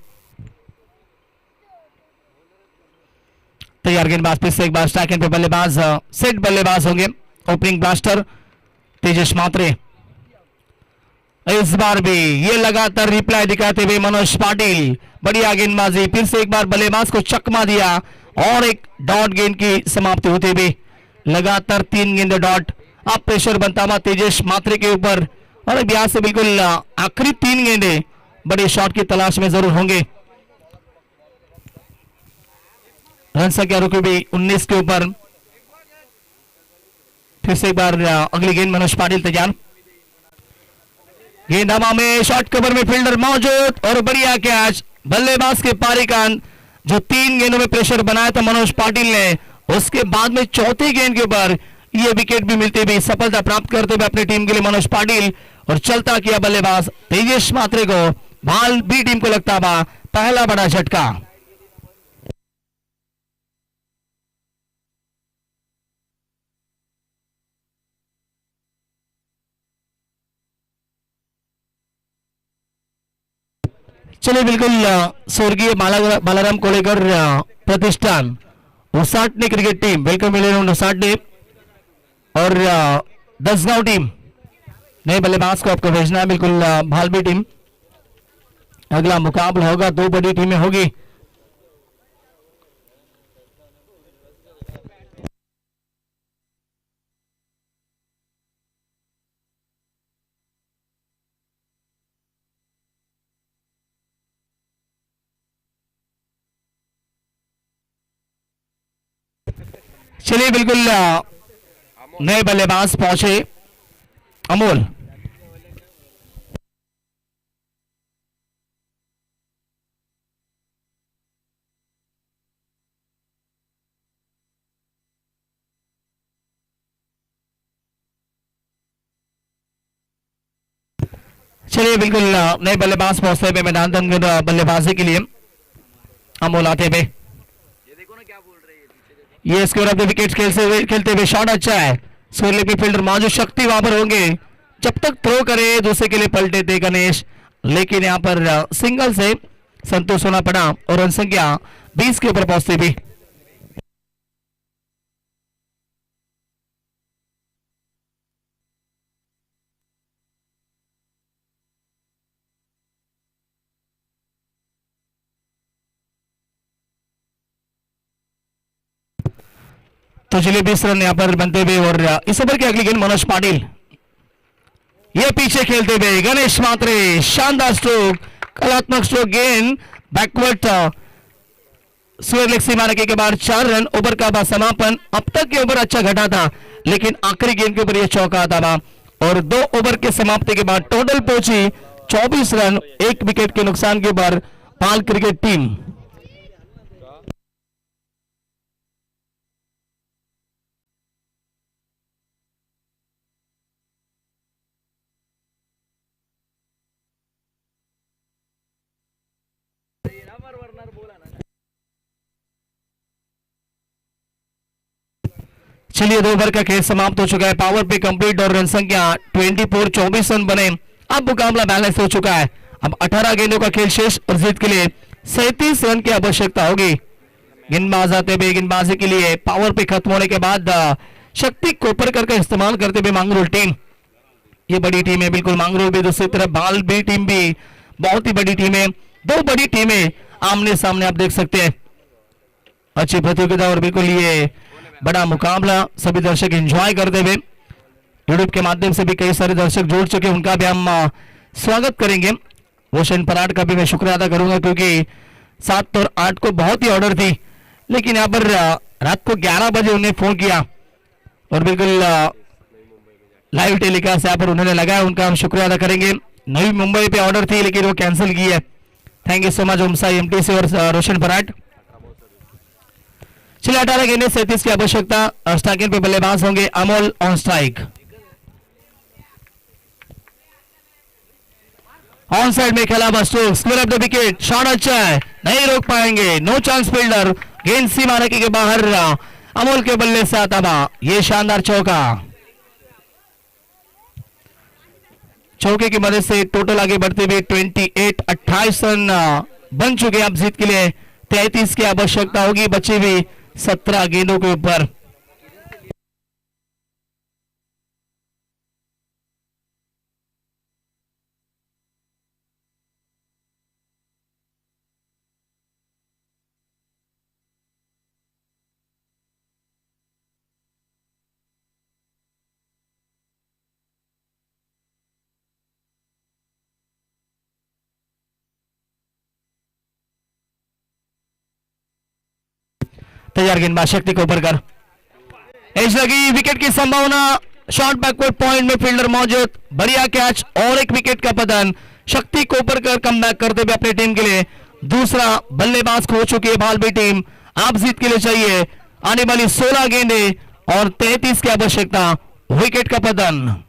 तैयार गेंदबाज फिर से एक बार स्ट्राइक पे बल्लेबाज सेट बल्लेबाज होंगे, ओपनिंग ब्लास्टर तेजस मात्रे। इस बार भी ये लगातार रिप्लाई दिखाते हुए मनोज पाटिल, बढ़िया गेंदबाजी, फिर से एक बार बल्लेबाज को चकमा दिया और एक डॉट गेंद की समाप्ति होते हुए लगातार 3 गेंद डॉट। अब प्रेशर बनता हुआ तेजस मात्रे के ऊपर और अब यहां से बिल्कुल आखिरी 3 गेंदे बड़े शॉट की तलाश में जरूर होंगे। रन संख्या रुकी भी 19 के ऊपर। फिर से एक बार अगली गेंद मनोज पाटिल तैयार, गेंद हवा में, शॉर्ट कवर में फील्डर मौजूद और बढ़िया कैच। बल्लेबाज के पारिकान जो 3 गेंदों में प्रेशर बनाया था मनोज पाटिल ने, उसके बाद में चौथी गेंद के ऊपर ये विकेट भी मिलती हुई सफलता प्राप्त करते हुए अपनी टीम के लिए मनोज पाटिल और चलता किया बल्लेबाज तेजस मात्रे को भाल बी टीम को लगता हुआ पहला बड़ा झटका। चलिए बिल्कुल स्वर्गीय बालाराम कोलेकर प्रतिष्ठान उसाटने क्रिकेट टीम, वेलकम मिलेगा उसाटने और दसगांव टीम नए बल्लेबाज को आपको भेजना है बिल्कुल भालवी टीम। अगला मुकाबला होगा, 2 बड़ी टीमें होगी। चलिए बिल्कुल नए बल्लेबाज पहुंचे, अमोल। चलिए बिल्कुल नए बल्लेबाज पहुंचते हुए मैदान के अंदर बल्लेबाजी के लिए अमोल आते हुए ये स्कोर ऑफ द विकेट खेलते हुए शॉट अच्छा है। स्कोर फील्डर मौजूद शक्ति वहां पर होंगे जब तक थ्रो करे दूसरे के लिए पलटे थे गणेश, लेकिन यहाँ पर सिंगल से संतोष होना पड़ा और रन संख्या 20 के ऊपर पहुंचती भी। तो चलिए 20 रन यहाँ पर बनते हुए और इस ओवर की अगली गेंद मनोज पाटिल, ये पीछे खेलते हुए गणेश मात्रे, शानदार स्ट्रोक, कलात्मक स्ट्रोक, गेंद बैकवर्ड स्क्वायर लेग सीमा रखने के बाद 4 रन। ओवर का समापन। अब तक ये ओवर अच्छा घटा था लेकिन आखिरी गेंद के ऊपर यह चौका था और 2 ओवर के समाप्ति के बाद टोटल पहुंची 24 रन, 1 विकेट के नुकसान के ऊपर पाल क्रिकेट टीम। चलिए 2 ओवर का खेल समाप्त हो चुका है। पावर पे कंप्लीट और रन संख्या 24, 24 रन बने। अब मुकाबला बैलेंस हो चुका है। अब 18 गेंदों का खेल शेष और जीत के लिए 37 रन की आवश्यकता होगी। गेंदबाज आते हुए गेंदबाजी के लिए पावर पे खत्म होने के बाद शक्ति कोपरकर का इस्तेमाल करते हुए मांगरोल टीम, ये बड़ी टीम है बिल्कुल। मांगरोल भी दूसरी तरफ बाल भी टीम भी बहुत ही बड़ी टीम है। 2 बड़ी टीमें आमने सामने आप देख सकते हैं। अच्छी प्रतियोगिता और बिल्कुल ये बड़ा मुकाबला सभी दर्शक एंजॉय करते हुए यूट्यूब के माध्यम से भी कई सारे दर्शक जुड़ चुके, उनका भी हम स्वागत करेंगे। रोशन पराठ का भी मैं शुक्रिया अदा करूंगा क्योंकि 7 और 8 को बहुत ही ऑर्डर थी लेकिन यहाँ पर रात को 11 बजे उन्हें फोन किया और बिल्कुल लाइव टेलीकास्ट यहाँ पर उन्होंने लगाया, उनका हम शुक्रिया अदा करेंगे। नई मुंबई पे ऑर्डर थी लेकिन वो कैंसिल की है। Thank you so much Om Sai MTC और रोशन पराठ। चलिए 18 गेंदें 37 की आवश्यकता। स्ट्राइकर पे बल्लेबाज होंगे Amol on strike. On side में खेला बस्टो, square of the wicket, shot अच्छा है, नहीं रोक पाएंगे, नो चांस फील्डर, गेंद सीमा रेखा के बाहर अमोल के बल्ले से आता ये शानदार चौका। चौके की मदद से टोटल आगे बढ़ते हुए 28 रन बन चुके। अब जीत के लिए 33 की आवश्यकता होगी बची हुई 17 गेंदों के ऊपर। तैयार गेंदबाज शक्ति को ऊपर कर, एज लगी, विकेट की संभावना, शॉर्ट बैकवर्ड पॉइंट में फील्डर मौजूद, बढ़िया कैच और 1 विकेट का पतन। शक्ति को ऊपर कर कम बैक करते हुए अपनी टीम के लिए दूसरा बल्लेबाज खो चुकी है भालबी टीम। आप जीत के लिए चाहिए आने वाली 16 गेंदें और 33 की आवश्यकता, विकेट का पतन।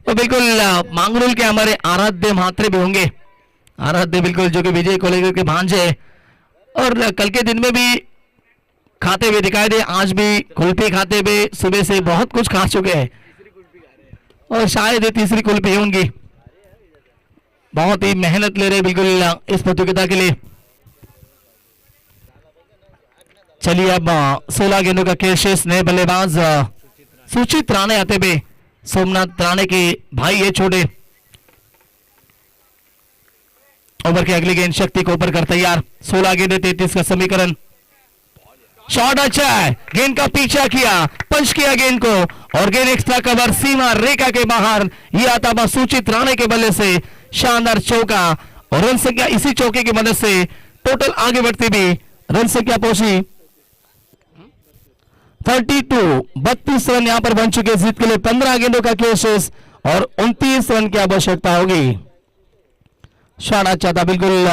तो बिल्कुल मांगरोल के हमारे आराध्य महात्रे भी होंगे, आराध्य बिल्कुल जो कि विजय कोलेकर के भांजे और कल के दिन में भी खाते हुए दिखाई दे, आज भी कुल्फी खाते हुए सुबह से बहुत कुछ खा चुके हैं और शायद ये तीसरी कुल्फी होंगी। बहुत ही मेहनत ले रहे बिल्कुल इस प्रतियोगिता के लिए। चलिए अब 16 गेंदों का खेल शेष। नए बल्लेबाज सूचित राणे आते हुए, सोमनाथ राणे के भाई ये छोटे। ओवर की अगली गेंद शक्ति को ऊपर कर तैयार। 16 गेंदे 33 का समीकरण। शॉट अच्छा है, गेंद का पीछा किया, पंच किया गेंद को और गेंद एक्स्ट्रा कवर सीमा रेखा के बाहर। यह आता सूचित राणे के बल्ले से शानदार चौका और रन संख्या इसी चौके की मदद से टोटल आगे बढ़ती भी रन संख्या पहुंची 32 रन यहां पर बन चुके जीत के लिए 15 गेंदों का केसेस और 29 रन की आवश्यकता होगी। शॉट अच्छा था, बिल्कुल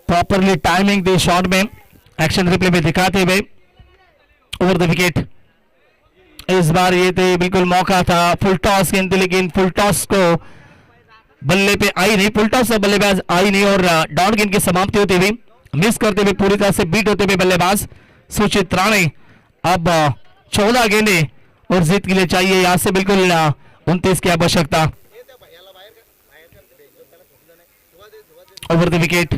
प्रॉपरली टाइमिंग थी शॉट में, एक्शन रिप्ले में दिखाते हुए ओवर द विकेट। इस बार ये थे बिल्कुल मौका था, फुल टॉस गेंद थी लेकिन फुल टॉस को बल्ले पे आई नहीं, फुल टॉस से बल्लेबाज आई नहीं और डॉट गेंद की समाप्ति होती हुई, मिस करते हुए पूरी तरह से बीट होते हुए बल्लेबाज सुचित राणे। अब 14 गेंदे और जीत के लिए चाहिए यहां से बिल्कुल 29 की आवश्यकता। ओवर द विकेट,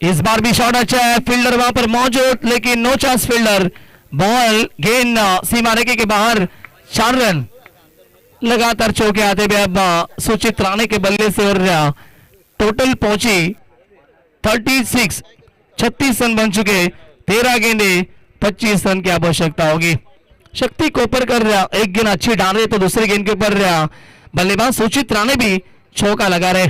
इस बार भी शॉट अच्छा है, फील्डर वहां पर मौजूद लेकिन नो चांस फील्डर, बॉल गेंद सीमा रेखे के बाहर, 4 रन लगातार चौके आते हुए अब सुचित राणे के बल्ले से और टोटल पहुंची 36 रन बन चुके, 13 गेंदे 25 रन की आवश्यकता होगी। शक्ति कोपरकर एक गेंद अच्छी डाल रहे तो दूसरी गेंद के ऊपर बल्लेबाज सुचित राणे भी चौका लगा रहे।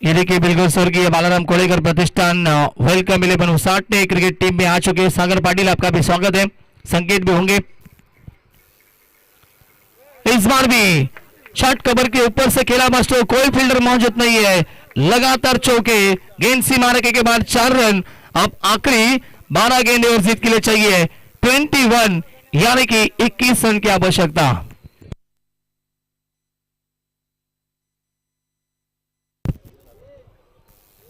ये देखिए बिल्कुल स्वर्गीय Balaram Kolekar Pratishthan welcome 11 उसाटने cricket team में आ चुके। सागर पाटिल आपका भी स्वागत है, संकेत भी होंगे। इस बार भी शॉट कवर के ऊपर से खेला मास्टर, कोई फील्डर मौजूद नहीं है, लगातार चौके, गेंद सीमा रेखे के बाद 4 रन। अब आखिरी 12 गेंदे और जीत के लिए चाहिए 21 यानी कि 21 रन की आवश्यकता।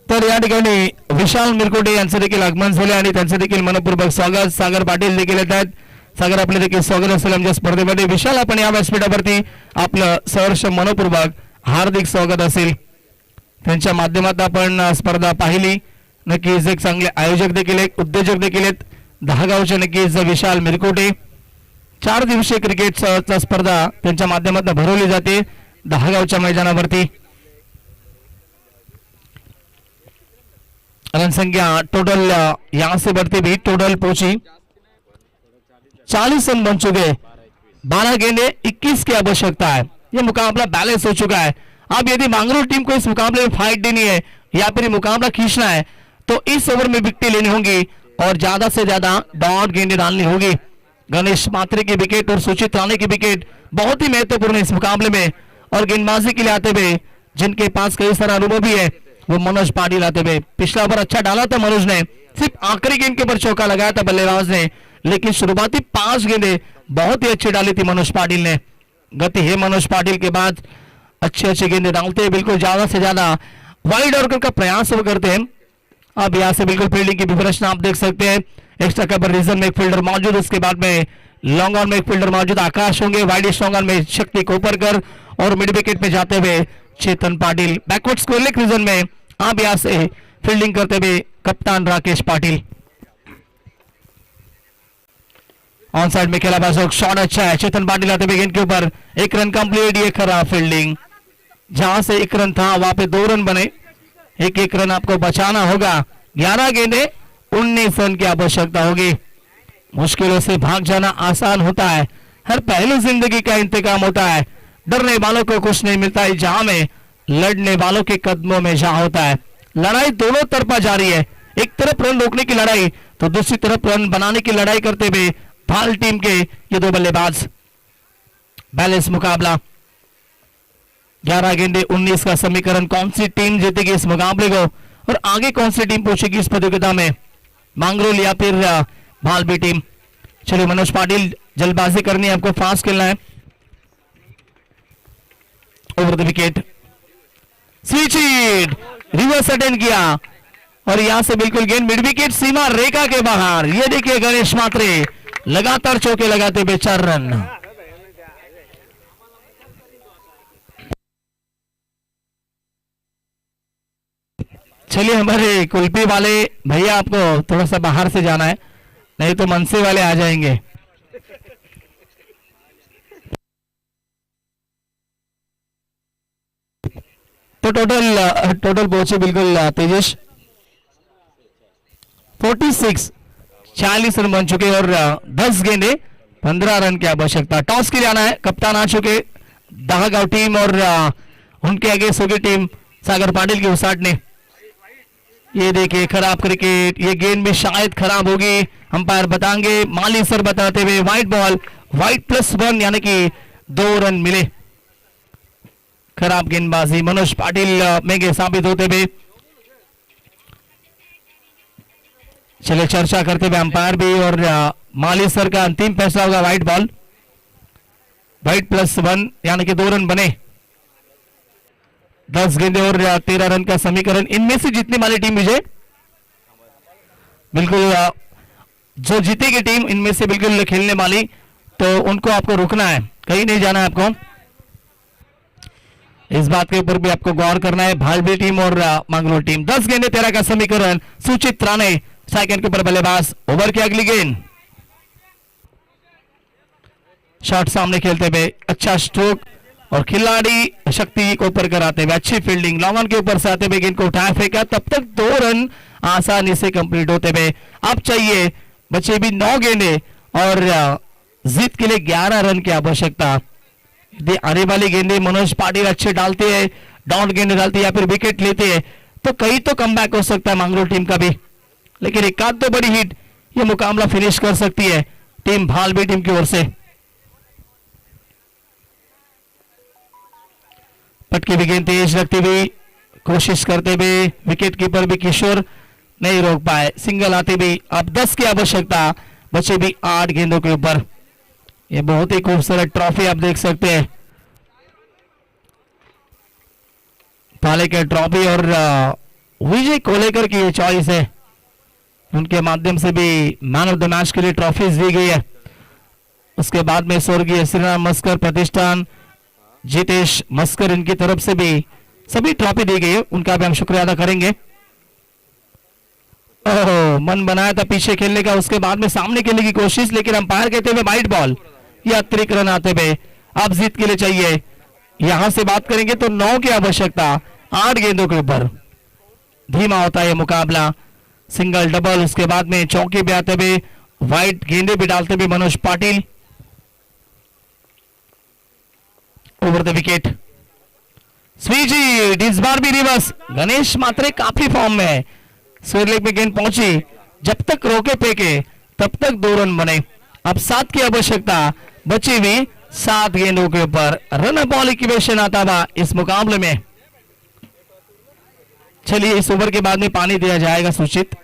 तर या ठिकाणी विशाल मिरकुटे यांचं देखील आगमन झाले आणि त्यांचं देखील मनपूर्वक स्वागत सागर पाटील देखील येत आहेत। सागर आपले देखील स्वागत असेल आमच्या स्पर्धेमध्ये। विशाल आपण या व्यासपीठावरती आपलं सहर्ष मनपूर्वक हार्दिक स्वागत असेल। त्यांच्या माध्यमातून आपण स्पर्धा पाहिली, नक्कीच एक चांगले आयोजक देखील एक उद्योजक देखील आहेत 10 गावचे नक्कीच विशाल मिरकुटे। 4 दिवसीय क्रिकेट स्पर्धा त्यांच्या माध्यमातून भरवली जाते 10 गावच्या मैदानावरती। रन संख्या टोटल यहां से बढ़ती भी टोटल पहुंची 40 रन बन चुके, 12 गेंदे 21 की आवश्यकता है। यह मुकाबला बैलेंस हो चुका है। अब यदि मंगरूल टीम को इस मुकाबले में फाइट देनी है या फिर मुकाबला खींचना है तो इस ओवर में विकेट लेनी होगी और ज्यादा से ज्यादा डॉट गेंदें डालनी होगी। गणेश मात्रे की विकेट और सुचित राणे की विकेट बहुत ही महत्वपूर्ण है इस मुकाबले में। और गेंदबाजी के लिए आते हुए जिनके पास कई सारा अनुभव भी है वो मनोज पाटिल आते हुए। पिछला ओवर अच्छा डाला था मनोज ने, सिर्फ आखिरी गेंद के ऊपर चौका लगाया था बल्लेबाज ने, लेकिन शुरुआती 5 गेंदें बहुत ही अच्छी डाली थी मनोज पाटिल ने। गति है मनोज पाटिल के बाद अच्छी गेंदें डालते हैं, बिल्कुल ज्यादा से ज्यादा वाइड ऑर्डर का प्रयास वो करते हैं। अब यहाँ से बिल्कुल फील्डिंग की विवरचना आप देख सकते हैं। एक्स्ट्रा कवर रीजन में एक फील्डर मौजूद, उसके बाद में लॉन्ग ऑन में एक फील्डर मौजूद आकाश होंगे, वाइड लॉन्ग ऑन में शक्ति कोपरकर और मिड विकेट में जाते हुए Chetan Patil. Backward square leg region में आप यहां से फील्डिंग करते हुए कप्तान राकेश पाटिल। ऑन साइड में खेला बाजू, शॉट अच्छा है, चेतन पाटिल आते हुए गेंद के ऊपर 1 रन कंप्लीट। ये खराब फील्डिंग, जहां से 1 रन था वहां पे 2 रन बने, 1 रन आपको बचाना होगा। 11 गेंदे 19 रन की आवश्यकता होगी। मुश्किलों से भाग जाना आसान होता है, हर पहली जिंदगी का इंतकाम होता है। डरने वालों को कुछ नहीं मिलता है जहां में लड़ने वालों के कदमों में जहां होता है। लड़ाई दोनों तरफा जारी है, एक तरफ रन रोकने की लड़ाई तो दूसरी तरफ रन बनाने की लड़ाई करते हुए भाल टीम के ये 2 बल्लेबाज। बैलेंस मुकाबला, 11 गेंदे 19 का समीकरण। कौन सी टीम जीतेगी इस मुकाबले को और आगे कौन सी टीम पहुंचेगी इस प्रतियोगिता में, मंगरूल या फिर भाल बी टीम। चलिए मनोज पाटिल, जल्दबाजी करनी है आपको, फास्ट खेलना है। Over the wicket, switch reverse attend किया और यहां से बिल्कुल गेंद मिड विकेट सीमा रेखा के बाहर। ये देखिए गणेश मात्रे लगातार चौके लगाते हुए 4 रन। चलिए हमारे कुल्फी वाले भैया, आपको थोड़ा सा बाहर से जाना है, नहीं तो मनसे वाले आ जाएंगे। तो टोटल पहुंचे बिल्कुल तेजस 46, 40 रन बन चुके और 10 गेंदे 15 रन की आवश्यकता। टॉस के लिए आना है, कप्तान आ चुके 10 गांव टीम और उनके आगे सोगी टीम सागर पाटिल की उसाट ने। ये देखिए खराब क्रिकेट, ये गेंद भी शायद खराब होगी, अंपायर बताएंगे। माली सर बताते हुए वाइट बॉल, वाइट +1 यानी कि 2 रन मिले। खराब गेंदबाजी मनोज पाटिल महंगे साबित होते हुए। चलिए चर्चा करते हुए अंपायर भी और माली सर का अंतिम फैसला होगा वाइट बॉल, वाइट +1 यानी कि 2 रन बने। 10 गेंदे और 13 रन का समीकरण। इनमें से जीतने वाली टीम विजय, बिल्कुल जो जीतेगी टीम इनमें से बिल्कुल खेलने वाली, तो उनको आपको रुकना है, कहीं नहीं जाना है आपको। इस बात के ऊपर भी आपको गौर करना है। भालबी टीम और मंगलोर टीम। 10 गेंदे 13 का समीकरण। सुचित राणे सेकंड के ऊपर बल्लेबाज। ओवर की अगली गेंद, शॉट सामने खेलते हुए, अच्छा स्ट्रोक और खिलाड़ी शक्ति को ऊपर कराते हुए अच्छी फील्डिंग। लॉन्ग ऑन के ऊपर से आते हुए गेंद को उठाया फेंका, तब तक 2 रन आसानी से कंप्लीट होते हुए। अब चाहिए बचे भी 9 गेंदे और जीत के लिए 11 रन की आवश्यकता। यदि आने वाली गेंदे मनोज पाटिल अच्छे डालते हैं, डाउन गेंदे डालते हैं या फिर विकेट लेते हैं, तो कहीं तो कमबैक हो सकता है मंगलोर टीम का भी। लेकिन एक आध तो बड़ी हिट ये मुकाबला फिनिश कर सकती है टीम भालबी टीम की ओर से। पटकी भी गेंद तेज रखते हुए कोशिश करते हुए विकेट कीपर भी किशोर नहीं रोक पाए। सिंगल आते भी अब 10 की आवश्यकता, बचे भी 8 गेंदों के ऊपर। ये बहुत ही खूबसूरत ट्रॉफी आप देख सकते हैं, पालेकर ट्रॉफी, और विजय कोलेकर की ये चॉइस है। उनके माध्यम से भी मैन ऑफ द मैच के लिए ट्रॉफीज दी गई है। उसके बाद में स्वर्गीय श्रीराम मस्कर प्रतिष्ठान, जितेश मस्कर, इनकी तरफ से भी सभी ट्रॉफी दी गई है, उनका भी हम शुक्रिया अदा करेंगे। ओह, मन बनाया था पीछे खेलने का, उसके बाद में सामने खेलने की कोशिश, लेकिन अंपायर कहते हुए वाइट बॉल, या अतिरिक्त रन आते हुए। अब जीत के लिए चाहिए, यहां से बात करेंगे तो 9 की आवश्यकता 8 गेंदों के ऊपर। धीमा होता है मुकाबला, सिंगल डबल, उसके बाद में चौके भी आते हुए, वाइट गेंदे भी डालते हुए Manoj Patil. Over the wicket स्वीजी, इस बार भी रिवर्स। गणेश मात्रे काफी फॉर्म में है, स्क्वायर लेग में गेंद पहुंची, जब तक रोके फेंके तब तक 2 रन बने। अब 7 की आवश्यकता, बची हुई 7 गेंदों के ऊपर। रन बॉल इक्वेशन आता हुआ इस मुकाबले में। चलिए इस ओवर के बाद में पानी दिया जाएगा सूचित।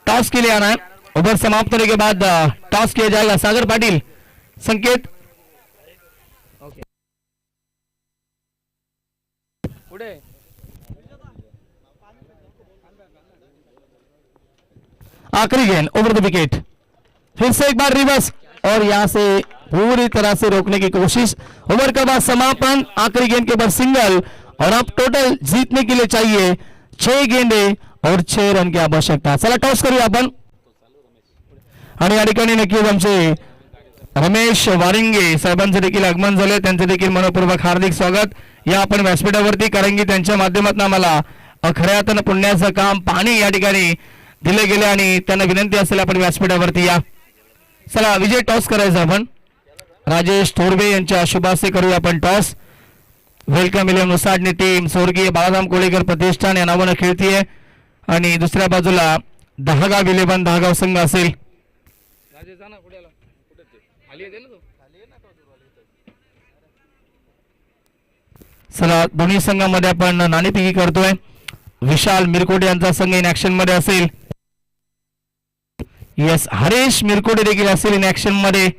टॉस के लिए आना है, ओवर समाप्त होने के बाद टॉस किया जाएगा। सागर पाटिल संकेत। आखिरी गेंद ओवर द विकेट, फिर से एक बार रिवर्स और यहां से पूरी तरह से रोकने की कोशिश। ओवर का बाद समापन, आखिरी गेंद के बाद सिंगल, और अब टोटल जीतने के लिए चाहिए 6 गेंदे और 6 रन की आवश्यकता। चला टॉस करूया आपण, आणि या ठिकाणी नक्कीच आमचे रमेश वारिंगे साहेबांचे देखील आगमन झाले, त्यांचे देखील मनपूर्वक हार्दिक स्वागत या आपण व्यासपीठावरती, कारण की त्यांच्या माध्यमातून आम्हाला खऱ्या अर्थानं पुण्याचं काम पाणी या ठिकाणी दिले गेले आणि त्यांना विनंती असेल आपण व्यासपीठावरती या। चला विजय टॉस करायचा आपण, राजेश थोरवे यांच्या शुभासे करूया आपण टॉस। वेलकम इलेव्हन उसाडणी टीम स्वर्गीय बाळाराम कोळेकर प्रतिष्ठान या नावानं खेळतीये, आणि दुसऱ्या बाजूला दहागाव इलेव्हन दहागाव संघ असेल। चला दोन्ही संघामध्ये आपण नाणेफेकी करतोय। विशाल मिरकोटे यांचा संघ इन ऍक्शन मध्ये असेल, यस हरेश मिरकोटे देखील असेल इन ऍक्शन मध्ये।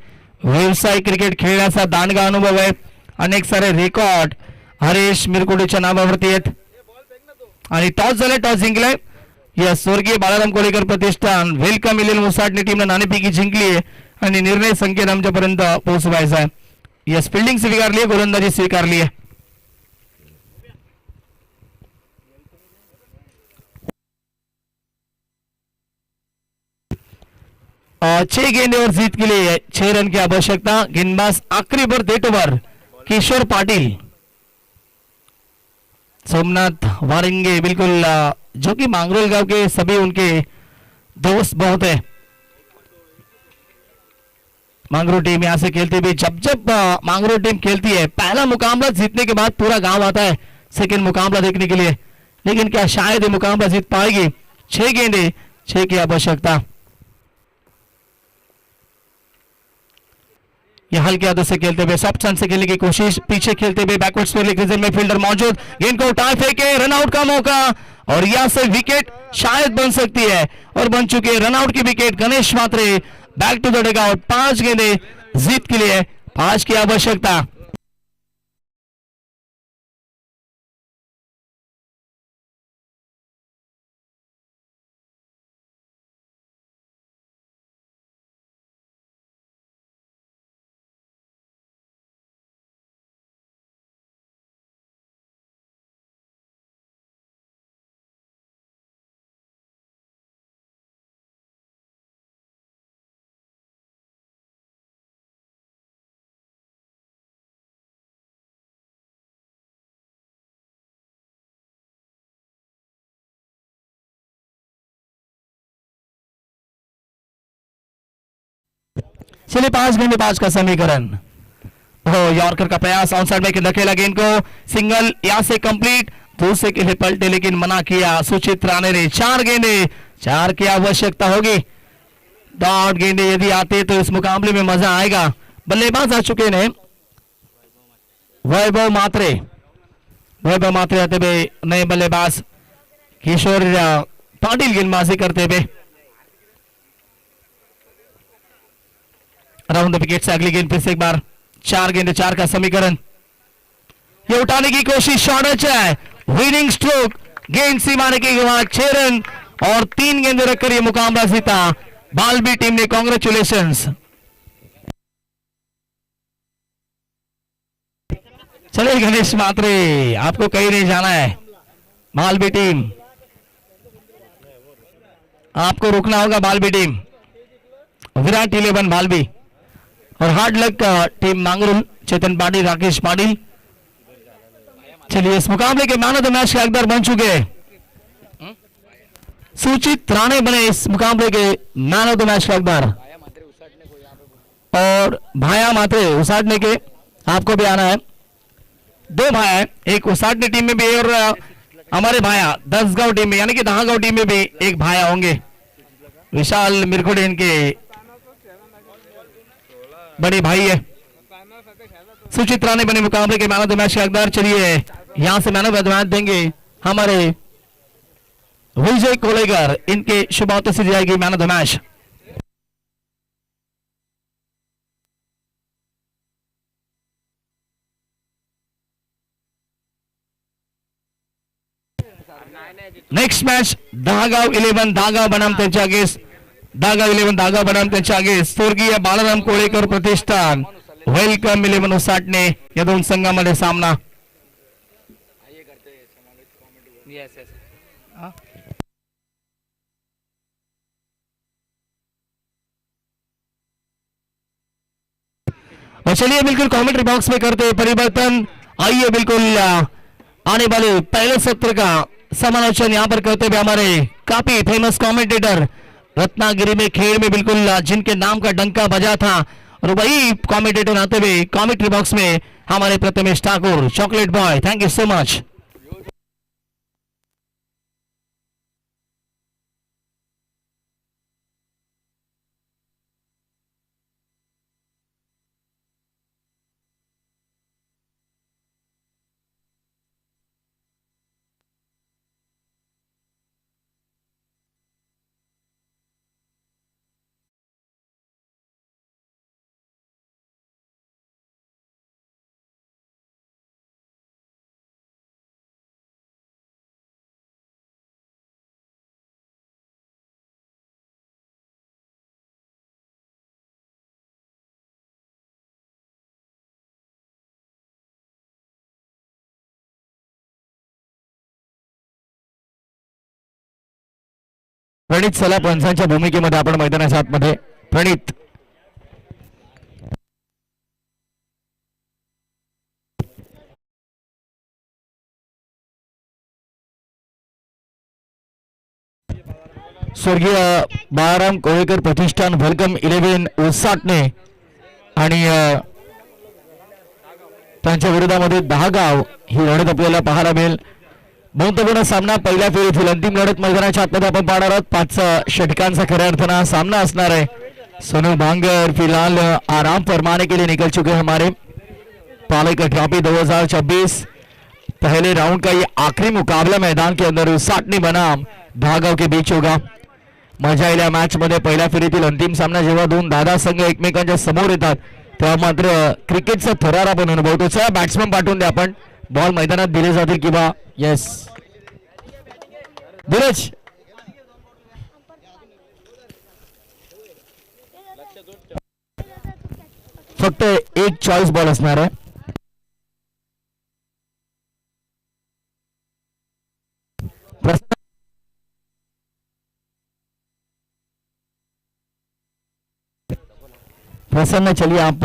व्यवसाय क्रिकेट खेळण्याचा दांडगा अनुभव आहे, अनेक सारे रेकॉर्ड हरेश मिरकोटेच्या नावावरती आहेत। आणि टॉस झाले, टॉस जिंकलाय यस स्वर्गीय बाळाराम कोळेकर प्रतिष्ठान। वेलकम इलेव्हन उसाडणी टीमने नाणेफेकी जिंकली आहे आणि निर्णय संकेत आमच्यापर्यंत पोहोचवायचा आहे। यस फिल्डिंग स्वीकारली आहे, गोलंदाजी स्वीकारली आहे। 6 गेंदे और जीत के लिए 6 रन की आवश्यकता। गेंदबाज आखिरी पर डेट ओवर किशोर पाटिल, सोमनाथ वारिंगे, बिल्कुल जो कि मांगरोल गांव के सभी उनके दोस्त बहुत है। मांगरोल टीम यहां से खेलती भी, जब जब मांगरोल टीम खेलती है पहला मुकाबला जीतने के बाद पूरा गांव आता है सेकंड मुकाबला देखने के लिए। लेकिन क्या शायद ये मुकाबला जीत पाएगी? 6 गेंदे 6 की आवश्यकता। ये हल्के हाथों से खेलते हुए सॉफ्ट स्टैंड से खेलने की कोशिश, पीछे खेलते हुए बैकवर्ड स्क्वायर रीजन में फील्डर मौजूद, गेंद को उठा फेंके, रनआउट का मौका और यहां से विकेट शायद बन सकती है और बन चुकी है रनआउट की wicket. Ganesh Mhatre back to the dugout. 5 गेंदे जीत के लिए 5 की आवश्यकता। चलिए 5 गेंदे 5 का समीकरण। यॉर्कर का प्रयास ऑन साइड में धकेला गेंद को, सिंगल यहां से कंप्लीट, दूसरे के लिए पलटे लेकिन मना किया सुचित राणे ने। 4 गेंदे 4 की आवश्यकता होगी। 8 गेंदे यदि आते तो इस मुकाबले में मजा आएगा। बल्लेबाज आ चुके हैं वैभव मात्रे। वैभव मात्रे आते हुए नए बल्लेबाज किशोर पाटिल गेंदबाजी करते हुए। अराउंड द विकेट से अगली गेंद फिर से एक बार। 4 गेंदे 4 का समीकरण। ये उठाने की कोशिश, शॉट है, विनिंग स्ट्रोक, गेंद सीमाने के 6 रन और 3 गेंदे रखकर ये मुकाबला जीता बालबी टीम ने। कांग्रेचुलेशंस। चलिए गणेश मात्रे, आपको कहीं नहीं जाना है। बालबी टीम, आपको रुकना होगा। बालबी टीम, विराट 11 बालबी और हार्ड लक टीम मांगरुल, चेतन पाटिल, राकेश पाटिल। चलिए इस मुकाबले के मैन ऑफ द मैच के हकदार बन चुके हैं सुचित राणे, बने इस मुकाबले के मैन ऑफ द मैच के हकदार। और भाया मात्रे उसाटने के, आपको भी आना है। 2 भाया है, एक उसाटने टीम में भी और हमारे भाया 10 गांव टीम में, यानी कि 10 गांव टीम में भी एक भाया होंगे। विशाल मिरकुड़े इनके बड़े भाई है। सुचित राणे बने मुकाबले के मैन ऑफ द मैच के हकदार। चलिए यहां से मैन ऑफ द मैच देंगे हमारे विजय कोलेकर, इनके शुभारंभ से दी जाएगी man of the match. Next match दहागाव 11 दागाव बनाम त्यांच्या अगेन्स्ट, दागाव 11 दागाव बनाम त्यांच्या अगेन्स्ट स्वर्गीय बाळाराम कोळेकर प्रतिष्ठान, वेलकम 11 उसाटणे। या दोन संघामध्ये सामना। और चलिए बिल्कुल कमेंट्री बॉक्स में करते परिवर्तन। आइए बिल्कुल आने वाले पहले सत्र का समालोचन यहाँ पर करते हुए हमारे काफी फेमस कमेंटेटर, रत्नागिरी में खेल में बिल्कुल जिनके नाम का डंका बजा था, और वही कमेंटेटर आते हुए कमेंट्री बॉक्स में हमारे Prathamesh Thakur, chocolate boy. Thank you so much. Pranit चला पंचांच्या भूमिकेमध्ये आपण मैदानाच्या आतमध्ये। प्रणित स्वर्गीय बाळाराम कोळेकर प्रतिष्ठान, वेलकम 11 उसाटणे आणि त्यांच्या विरोधामध्ये दहागाव ही लढत आपल्याला पाहायला मिळेल। महत्वपूर्ण सामना पहिल्या फेरीतील अंतिम लढत मैदानाच्या आतमध्ये आपण पाहणार आहोत. 5 षटकांचा खऱ्या अर्थानं हा सामना असणार है. सोनू बांगर फिलहाल आराम फरमाने के लिए निकल चुके हैं हमारे. पालेकर ट्रॉफी 2026 पहले राउंड का ये आखिरी मुकाबला मैदान के अंदर साटनी बनाम धागाव के बीच होगा. मजा येईल या मॅच मध्ये. पहिल्या फेरीतील अंतिम सामना जेव्हा दोन दादा संघ एकमेकांच्या समोर येतात तेव्हा मात्र क्रिकेटचा थरार आपण अनुभवतो. चला बॅट्समन पाठवून द्या आपण. बॉल मैदानात दिले जातील किंवा येस धीरज फक्त एक चॉईस बॉल असणार आहे. प्रसन्न चलिए आप